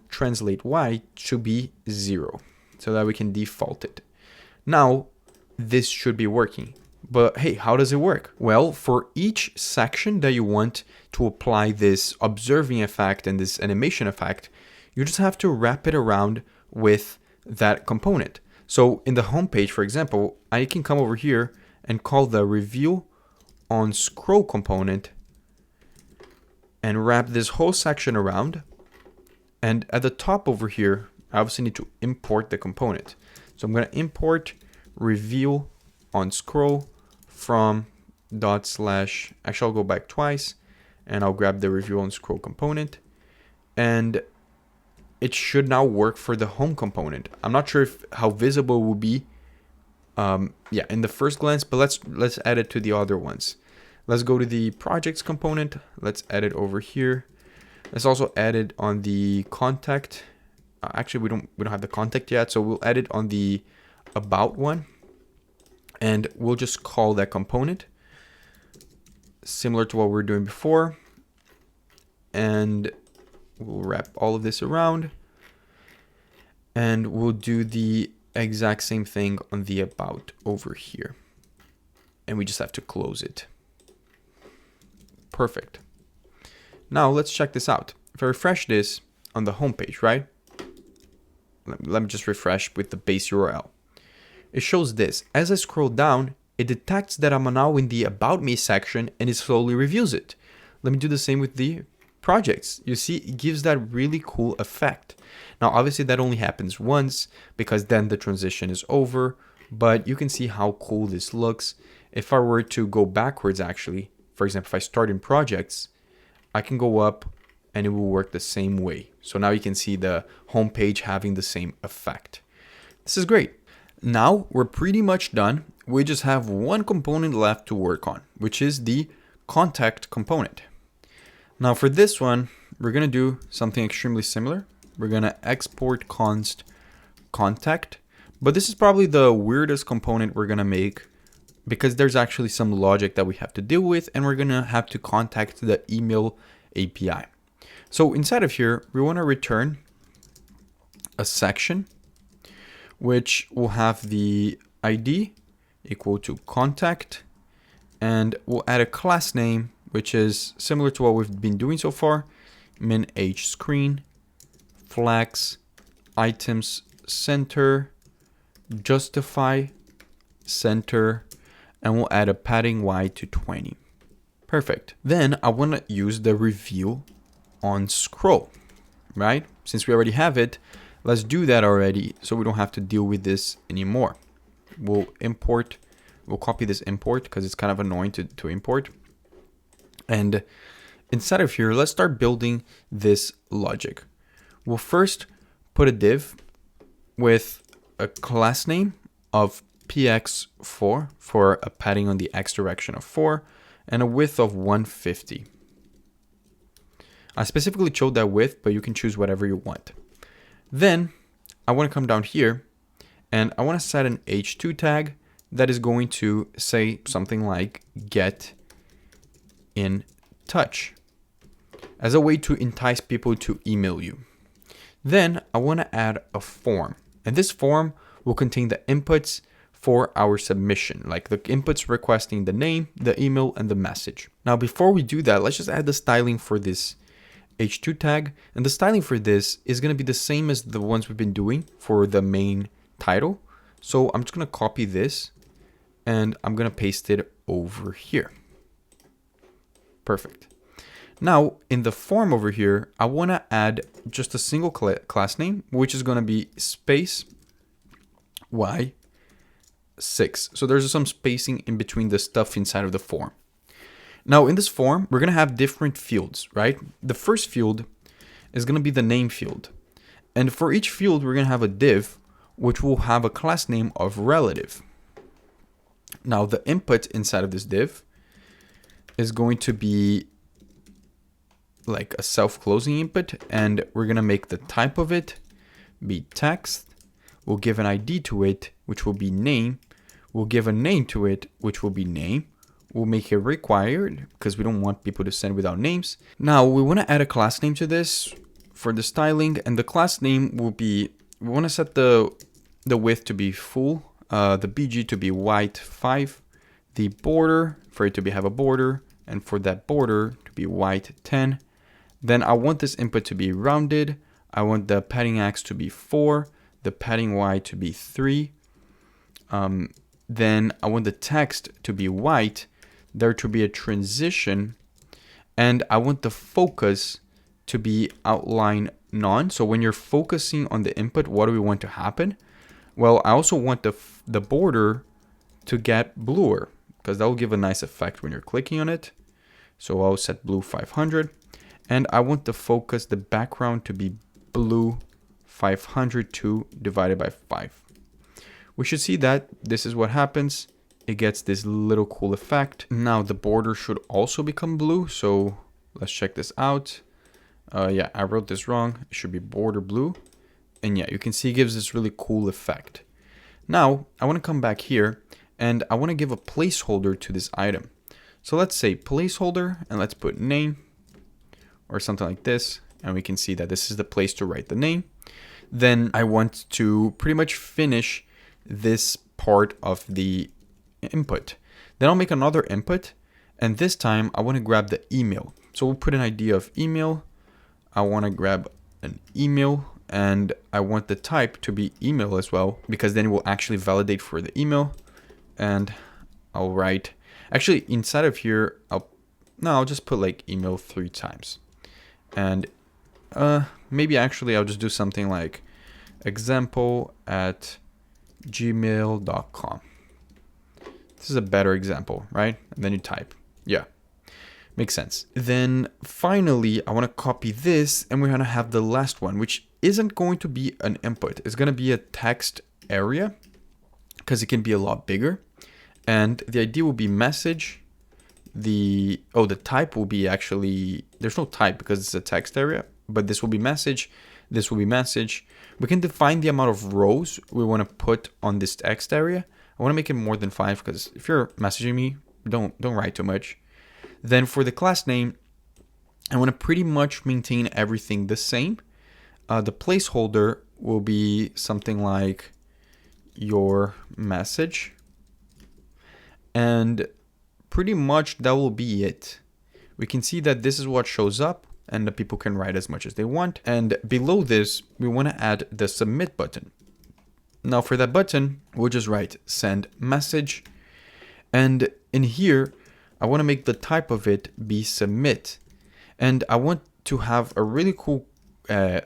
translate Y to be 0, so that we can default it. Now, this should be working. But hey, how does it work? Well, for each section that you want to apply this observing effect and this animation effect, you just have to wrap it around with that component. So in the home page, for example, I can come over here and call the review on scroll component and wrap this whole section around. And at the top over here, I obviously need to import the component. So I'm going to import review on scroll from /, actually I'll go back twice and I'll grab the review on scroll component, and it should now work for the home component. I'm not sure how visible it will be in the first glance, but let's add it to the other ones. Let's go to the projects component. Let's add it over here. Let's also add it on the contact. Actually, we don't have the contact yet, so we'll add it on the about one, and we'll just call that component similar to what we were doing before, and we'll wrap all of this around, and we'll do the exact same thing on the about over here, and we just have to close it. Perfect. Now let's check this out. If I refresh this on the home page, right? Let me just refresh with the base URL. It shows this. As I scroll down, it detects that I'm now in the About Me section and it slowly reviews it. Let me do the same with the projects. You see, it gives that really cool effect. Now, obviously that only happens once because then the transition is over, but you can see how cool this looks. If I were to go backwards, actually, for example, if I start in projects, I can go up and it will work the same way. So now you can see the home page having the same effect. This is great. Now we're pretty much done. We just have one component left to work on, which is the contact component. Now for this one, we're going to do something extremely similar. We're going to export const contact, but this is probably the weirdest component we're going to make because there's actually some logic that we have to deal with, and we're going to have to contact the email API. So inside of here, we want to return a section which will have the ID equal to contact, and we'll add a class name which is similar to what we've been doing so far: min h screen, flex, items center, justify center, and we'll add a padding y to 20. Perfect. Then I want to use the review on scroll, right? Since we already have it, let's do that already so we don't have to deal with this anymore. We'll copy this import because it's kind of annoying to import. And inside of here, let's start building this logic. We'll first put a div with a class name of px4 for a padding on the x direction of 4 and a width of 150. I specifically chose that width, but you can choose whatever you want. Then I want to come down here and I want to set an h2 tag that is going to say something like get in touch as a way to entice people to email you. Then I want to add a form, and this form will contain the inputs for our submission, like the inputs requesting the name, the email, and the message. Now, before we do that, let's just add the styling for this h2 tag, and the styling for this is going to be the same as the ones we've been doing for the main title. So I'm just going to copy this and I'm going to paste it over here. Perfect. Now in the form over here, I want to add just a single class name, which is going to be space y6. So there's some spacing in between the stuff inside of the form. Now in this form, we're going to have different fields, right? The first field is going to be the name field. And for each field, we're going to have a div, which will have a class name of relative. Now the input inside of this div is going to be like a self-closing input, and we're going to make the type of it be text. We'll give an ID to it, which will be name. We'll give a name to it, which will be name. We'll make it required because we don't want people to send without names. Now we want to add a class name to this for the styling, and the class name will be, we want to set the width to be full, the BG to be white 5, the border for it to have a border, and for that border to be white 10. Then I want this input to be rounded. I want the padding X to be 4, the padding Y to be 3. Then I want the text to be white, there to be a transition, and I want the focus to be outline none. So when you're focusing on the input, what do we want to happen? Well, I also want the border to get bluer, because that will give a nice effect when you're clicking on it. So I'll set blue 500, and I want the focus, the background, to be blue 502 divided by 5. We should see that this is what happens. It gets this little cool effect. Now the border should also become blue. So let's check this out. Yeah, I wrote this wrong. It should be border blue. And yeah, you can see it gives this really cool effect. Now I want to come back here and I want to give a placeholder to this item. So let's say placeholder and let's put name or something like this. And we can see that this is the place to write the name. Then I want to pretty much finish this part of the input. Then I'll make another input, and this time I want to grab the email. So we'll put an ID of email. I want to grab an email, and I want the type to be email as well, because then it will actually validate for the email. And I'll write, actually inside of here, I'll just put like email 3 times. And maybe actually I'll just do something like example@gmail.com. This is a better example, right? And then you type. Yeah, makes sense. Then finally, I want to copy this, and we're going to have the last one, which isn't going to be an input. It's going to be a text area, because it can be a lot bigger. And the ID will be message. The type will be actually, there's no type because it's a text area, but this will be message. This will be message. We can define the amount of rows we want to put on this text area. I want to make it more than 5, because if you're messaging me, don't write too much. Then for the class name, I want to pretty much maintain everything the same. The placeholder will be something like your message. And pretty much that will be it. We can see that this is what shows up, and the people can write as much as they want. And below this, we want to add the submit button. Now for that button, we'll just write send message. And in here, I want to make the type of it be submit. And I want to have a really cool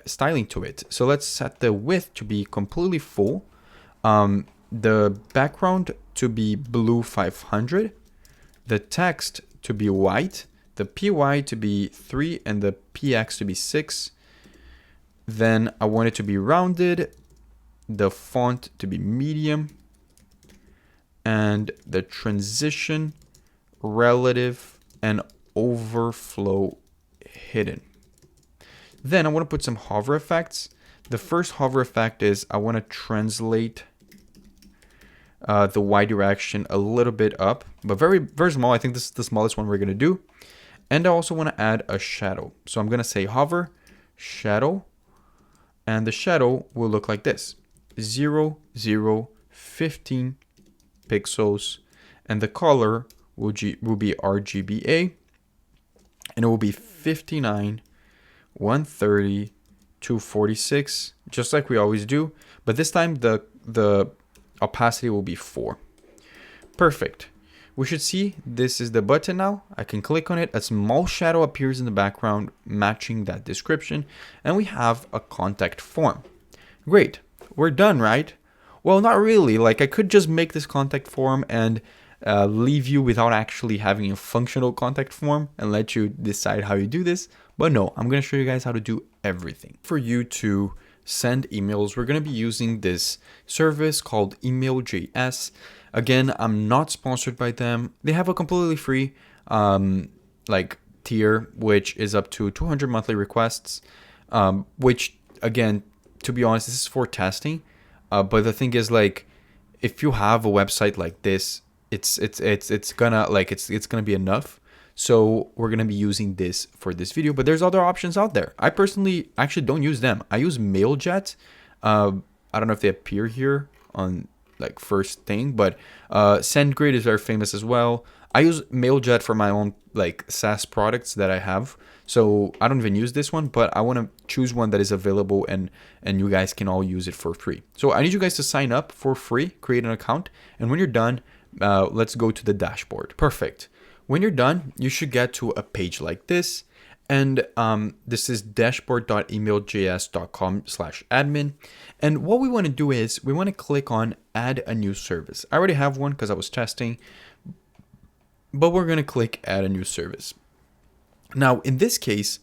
styling to it. So let's set the width to be completely full. The background to be blue 500. The text to be white. The PY to be 3 and the PX to be 6. Then I want it to be rounded. The font to be medium. And the transition, relative, and overflow hidden. Then I want to put some hover effects. The first hover effect is I want to translate the Y direction a little bit up, but very, very small. I think this is the smallest one we're going to do. And I also want to add a shadow. So I'm going to say hover, shadow, and the shadow will look like this. 0, 0, 15 pixels, and the color will be RGBA, and it will be 59, 130, 246, just like we always do. But this time the opacity will be 4. Perfect. We should see this is the button now. I can click on it. A small shadow appears in the background matching that description. And we have a contact form. Great. We're done, right? Well, not really. Like I could just make this contact form and leave you without actually having a functional contact form and let you decide how you do this. But no, I'm going to show you guys how to do everything. For you to send emails, we're going to be using this service called Email.js. Again, I'm not sponsored by them. They have a completely free tier, which is up to 200 monthly requests, which again, to be honest, this is for testing. But the thing is, like, if you have a website like this, it's gonna be enough. So we're gonna be using this for this video, but there's other options out there. I personally actually don't use them. I use Mailjet. I don't know if they appear here on like first thing, but SendGrid is very famous as well. I use Mailjet for my own like SaaS products that I have. So I don't even use this one, but I want to choose one that is available and you guys can all use it for free. So I need you guys to sign up for free, create an account. And when you're done, let's go to the dashboard. Perfect. When you're done, you should get to a page like this. And this is dashboard.email.js.com/admin. And what we want to do is we want to click on add a new service. I already have one because I was testing, but we're going to click add a new service. Now, in this case,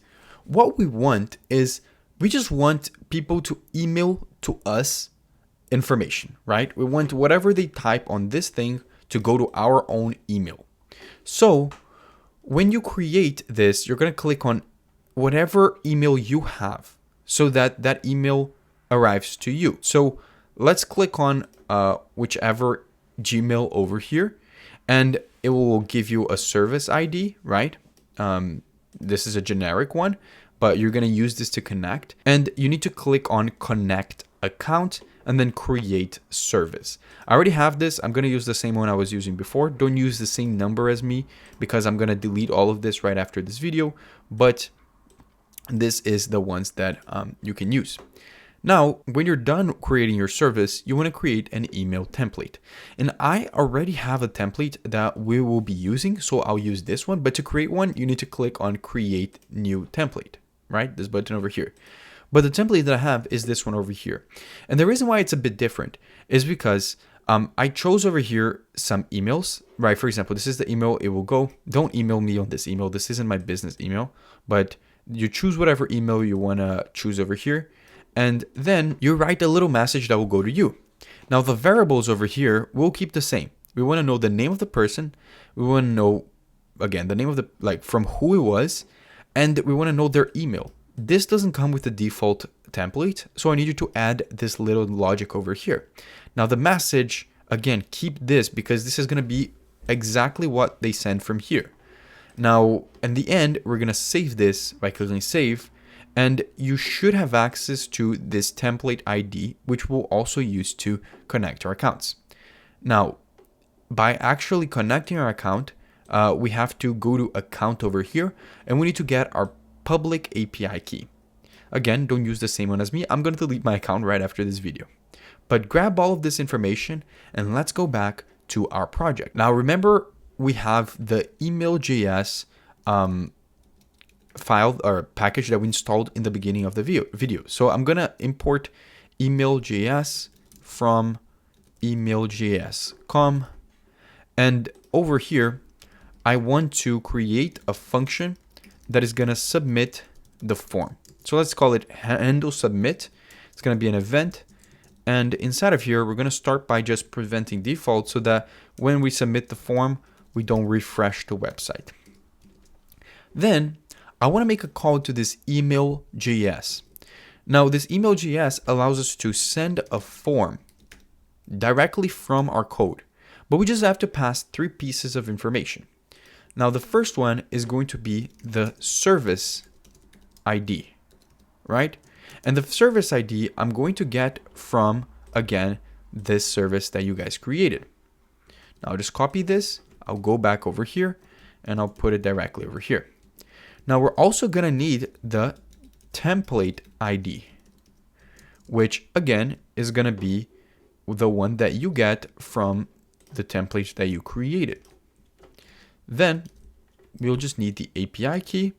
what we want is we just want people to email to us information, right? We want whatever they type on this thing to go to our own email. So when you create this, you're going to click on whatever email you have so that that email arrives to you. So let's click on whichever Gmail over here, and it will give you a service ID, right? This is a generic one, but you're going to use this to connect, and you need to click on connect account and then create service. I already have this. I'm going to use the same one I was using before. Don't use the same number as me because I'm going to delete all of this right after this video, but this is the ones that you can use. Now, when you're done creating your service, you want to create an email template. And I already have a template that we will be using, so I'll use this one. But to create one, you need to click on create new template, right? This button over here. But the template that I have is this one over here. And the reason why it's a bit different is because I chose over here some emails, right? For example, this is the email it will go. Don't email me on this email. This isn't my business email, but you choose whatever email you want to choose over here. And then you write a little message that will go to you. Now the variables over here will keep the same. We want to know the name of the person. We want to know, again, the name of the, from who it was. And we want to know their email. This doesn't come with the default template. So I need you to add this little logic over here. Now the message, again, keep this because this is going to be exactly what they send from here. Now, in the end, we're going to save this by clicking save. And you should have access to this template ID, which we'll also use to connect our accounts. Now, by actually connecting our account, we have to go to account over here, and we need to get our public API key. Again, don't use the same one as me. I'm going to delete my account right after this video. But grab all of this information, and let's go back to our project. Now, remember, we have the email.js file or package that we installed in the beginning of the video. So I'm going to import email.js from email.js.com. And over here, I want to create a function that is going to submit the form. So let's call it handle submit. It's going to be an event. And inside of here, we're going to start by just preventing default so that when we submit the form, we don't refresh the website. Then I want to make a call to this email.js. Now, this email.js allows us to send a form directly from our code, but we just have to pass 3 pieces of information. Now, the first one is going to be the service ID, right? And the service ID I'm going to get from, again, this service that you guys created. Now, I'll just copy this. I'll go back over here and I'll put it directly over here. Now we're also going to need the template ID, which again is going to be the one that you get from the template that you created. Then we'll just need the API key,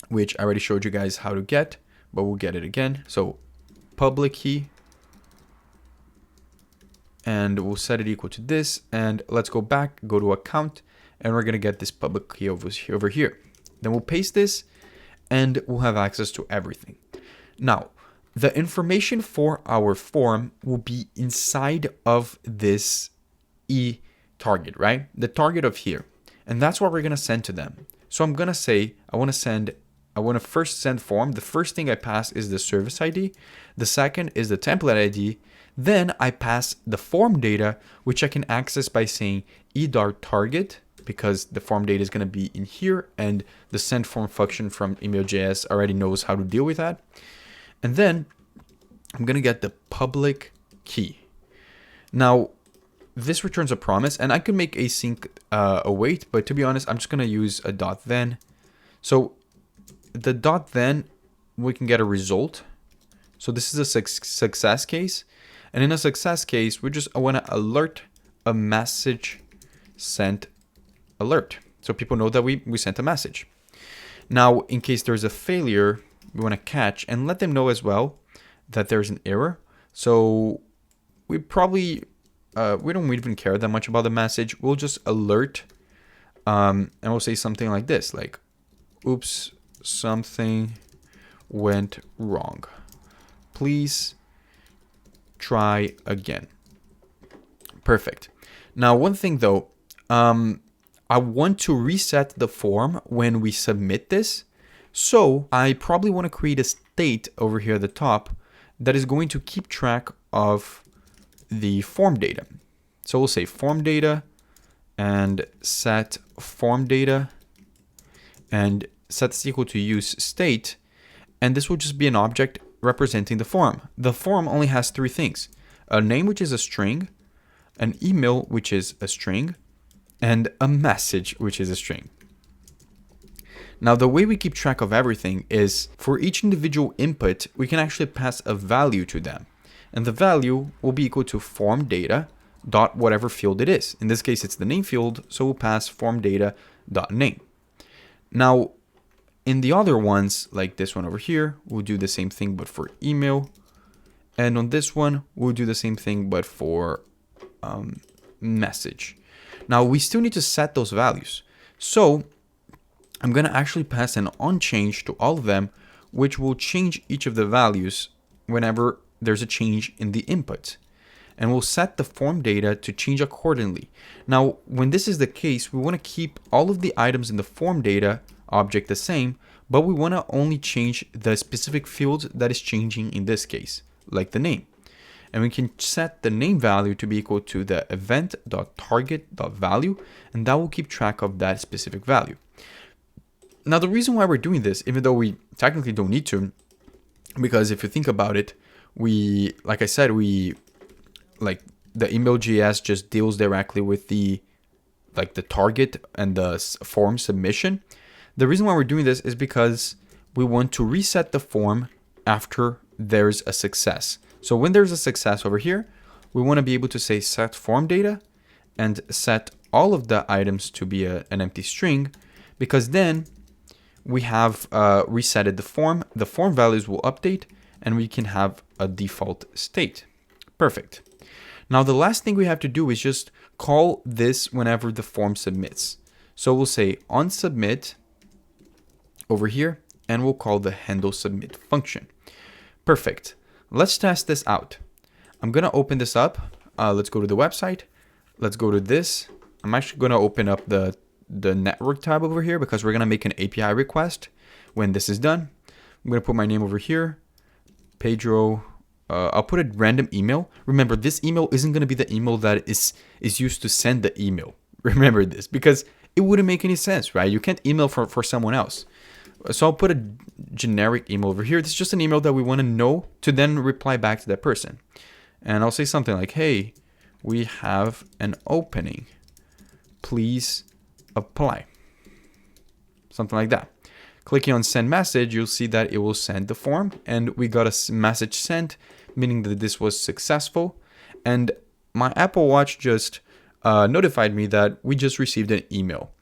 which I already showed you guys how to get, but we'll get it again. So public key, and we'll set it equal to this. And let's go back, go to account, and we're going to get this public key over here. Then we'll paste this and we'll have access to everything. Now, the information for our form will be inside of this target, right? The target of here. And that's what we're going to send to them. So I'm going to say, I want to first send form. The first thing I pass is the service ID. The second is the template ID. Then I pass the form data, which I can access by saying e.target, because the form data is going to be in here, and the send form function from email.js already knows how to deal with that. And then I'm going to get the public key. Now, this returns a promise, and I can make async await, but to be honest, I'm just going to use a .then. So the dot then, we can get a result. So this is a success case. And in a success case, we just want to alert a message sent alert. So people know that we sent a message. Now, in case there's a failure, we want to catch and let them know as well that there's an error. So we probably, we don't even care that much about the message. We'll just alert, and we'll say something like this, like, oops, something went wrong. Please try again. Perfect. Now, one thing though, I want to reset the form when we submit this. So I probably want to create a state over here at the top that is going to keep track of the form data. So we'll say form data and set form data and set this equal to use state. And this will just be an object representing the form. The form only has three things: a name, which is a string, an email, which is a string, and a message, which is a string. Now, the way we keep track of everything is for each individual input, we can actually pass a value to them. And the value will be equal to form data dot whatever field it is. In this case, it's the name field, so we'll pass form data dot name. Now, in the other ones, like this one over here, we'll do the same thing, but for email. And on this one, we'll do the same thing, but for message. Now, we still need to set those values. So I'm going to actually pass an onChange to all of them, which will change each of the values whenever there's a change in the input. And we'll set the form data to change accordingly. Now, when this is the case, we want to keep all of the items in the form data object the same, but we want to only change the specific field that is changing in this case, like the name. And we can set the name value to be equal to the event.target.value, and that will keep track of that specific value. Now, the reason why we're doing this, even though we technically don't need to, because if you think about it, like I said, like the email.js just deals directly with the target and the form submission. The reason why we're doing this is because we want to reset the form after there's a success. So when there's a success over here, we want to be able to say set form data and set all of the items to be an empty string, because then we have resetted the form values will update, and we can have a default state. Perfect. Now, the last thing we have to do is just call this whenever the form submits. So we'll say onSubmit over here, and we'll call the handle submit function. Perfect. Let's test this out. I'm going to open this up. Let's go to the website. Let's go to this. I'm actually going to open up the network tab over here because we're going to make an API request when this is done. I'm going to put my name over here, Pedro. I'll put a random email. Remember, this email isn't going to be the email that is used to send the email. Remember this, because it wouldn't make any sense, right? You can't email for someone else. So I'll put a generic email over here. This is just an email that we want to know to then reply back to that person. And I'll say something like, hey, we have an opening. Please apply. Something like that. Clicking on send message, you'll see that it will send the form, and we got a message sent, meaning that this was successful. And my Apple Watch just notified me that we just received an email.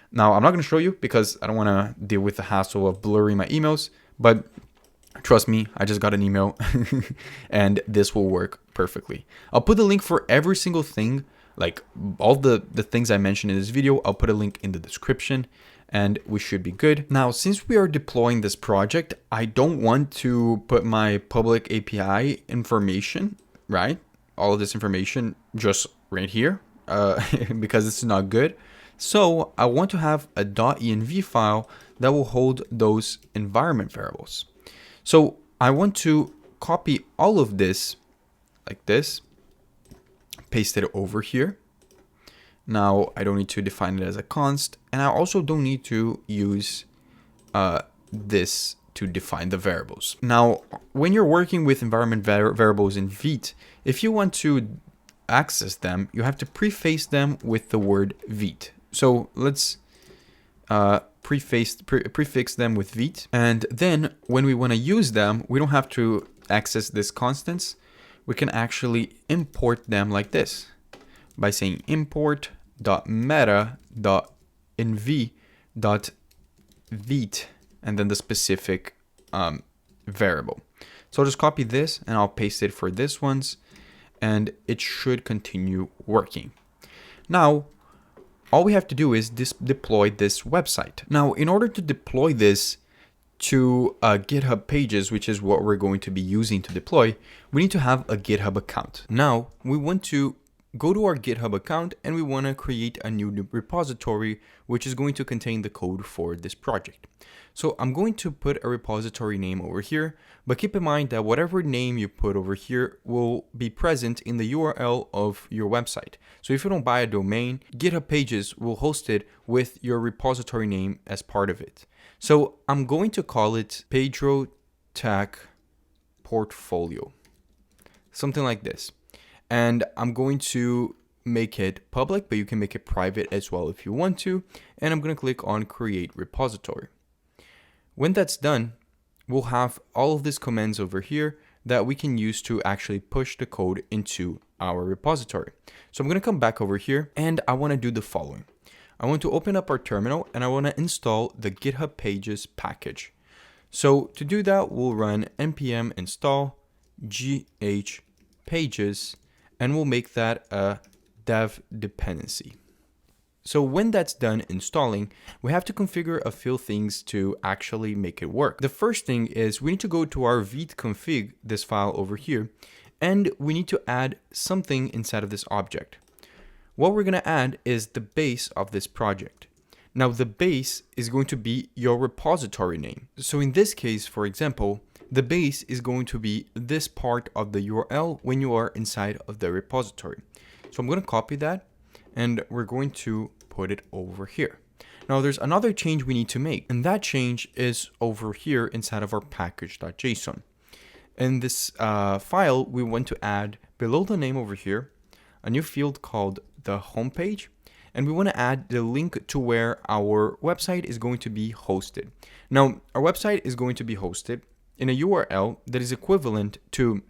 Now, I'm not going to show you because I don't want to deal with the hassle of blurring my emails, but trust me, I just got an email and this will work perfectly. I'll put the link for every single thing, like all the things I mentioned in this video. I'll put a link in the description and we should be good. Now, since we are deploying this project, I don't want to put my public API information, right? All of this information just right here because it's not good. So I want to have a .env file that will hold those environment variables. So I want to copy all of this like this, paste it over here. Now I don't need to define it as a const, and I also don't need to use this to define the variables. Now, when you're working with environment variables in Vite, if you want to access them, you have to preface them with the word Vite. So let's prefix them with Vite. And then when we want to use them, we don't have to access this constants. We can actually import them like this by saying import.meta.env.vite and then the specific variable. So I'll just copy this and I'll paste it for this ones, and it should continue working. Now, all we have to do is deploy this website. Now, in order to deploy this to GitHub pages, which is what we're going to be using to deploy, we need to have a GitHub account. Now, we want to go to our GitHub account and we want to create a new repository, which is going to contain the code for this project. So I'm going to put a repository name over here, but keep in mind that whatever name you put over here will be present in the URL of your website. So if you don't buy a domain, GitHub Pages will host it with your repository name as part of it. So I'm going to call it PedroTech Portfolio, something like this. And I'm going to make it public, but you can make it private as well if you want to. And I'm going to click on Create Repository. When that's done, we'll have all of these commands over here that we can use to actually push the code into our repository. So I'm going to come back over here and I want to do the following. I want to open up our terminal and I want to install the GitHub Pages package. So to do that, we'll run npm install gh pages and we'll make that a dev dependency. So when that's done installing, we have to configure a few things to actually make it work. The first thing is we need to go to our vite config, this file over here, and we need to add something inside of this object. What we're going to add is the base of this project. Now the base is going to be your repository name. So in this case, for example, the base is going to be this part of the URL when you are inside of the repository. So I'm going to copy that and we're going to put it over here. Now there's another change we need to make, and that change is over here inside of our package.json. In this file, we want to add below the name over here a new field called the homepage, and we want to add the link to where our website is going to be hosted. Now our website is going to be hosted in a URL that is equivalent to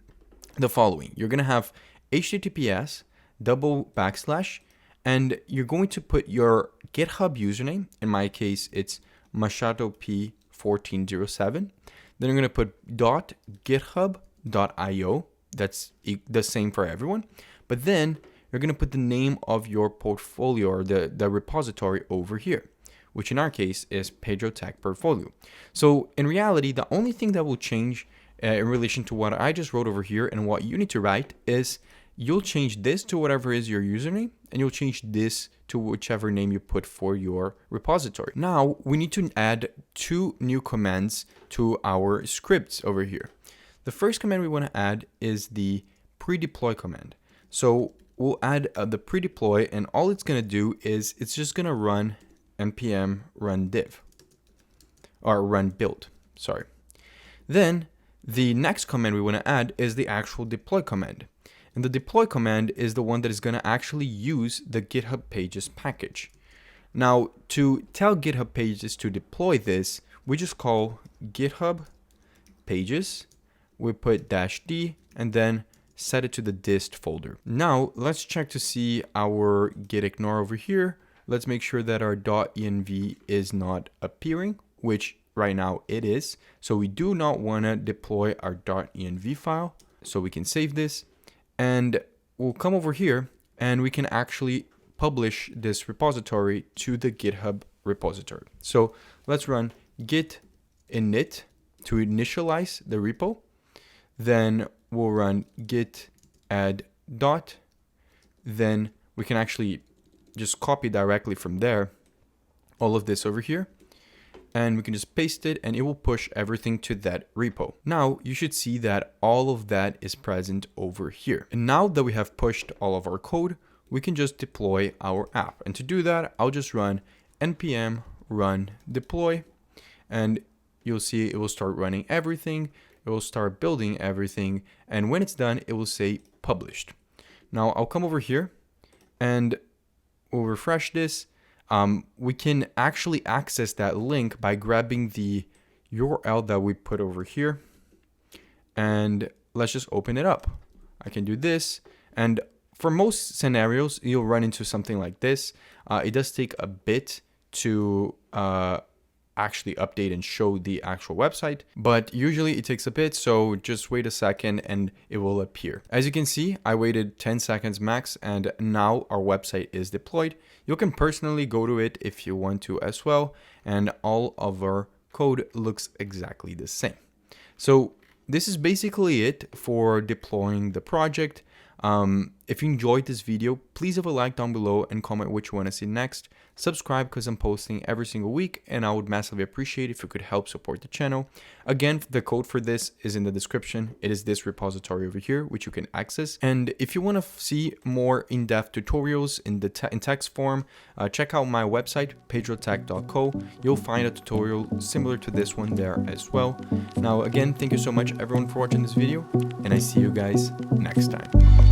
the following. You're going to have https // and you're going to put your GitHub username. In my case, it's machado_p1407. Then you're going to put .github.io. That's the same for everyone. But then you're going to put the name of your portfolio or the repository over here, which in our case is PedroTech Portfolio. So in reality, the only thing that will change in relation to what I just wrote over here and what you need to write is you'll change this to whatever is your username, and you'll change this to whichever name you put for your repository. Now we need to add two new commands to our scripts over here. The first command we want to add is the pre-deploy command. So we'll add the pre-deploy, and all it's going to do is it's just going to run npm run div or run build. Sorry. Then the next command we want to add is the actual deploy command. And the deploy command is the one that is going to actually use the GitHub Pages package. Now, to tell GitHub Pages to deploy this, we just call GitHub Pages. We put -d and then set it to the dist folder. Now, let's check to see our git ignore over here. Let's make sure that our .env is not appearing, which right now it is. So we do not want to deploy our .env file. So we can save this. And we'll come over here and we can actually publish this repository to the GitHub repository. So let's run git init to initialize the repo. Then we'll run git add dot. Then we can actually just copy directly from there all of this over here. And we can just paste it and it will push everything to that repo. Now you should see that all of that is present over here. And now that we have pushed all of our code, we can just deploy our app. And to do that, I'll just run npm run deploy, and you'll see it will start running everything. It will start building everything. And when it's done, it will say published. Now I'll come over here and we'll refresh this. we can actually access that link by grabbing the URL that we put over here. And let's just open it up. I can do this. And for most scenarios, you'll run into something like this. It does take a bit to actually update and show the actual website, but usually it takes a bit, so just wait a second and it will appear. As you can see, I waited 10 seconds max and now our website is deployed. You can personally go to it if you want to as well, and all of our code looks exactly the same. So this is basically it for deploying the project. If you enjoyed this video, please leave a like down below and comment what you want to see next. Subscribe because I'm posting every single week, and I would massively appreciate if you could help support the channel. Again, the code for this is in the description. It is this repository over here, which you can access. And if you want to see more in-depth tutorials in text form, check out my website, PedroTech.co. You'll find a tutorial similar to this one there as well. Now, again, thank you so much everyone for watching this video, and I see you guys next time.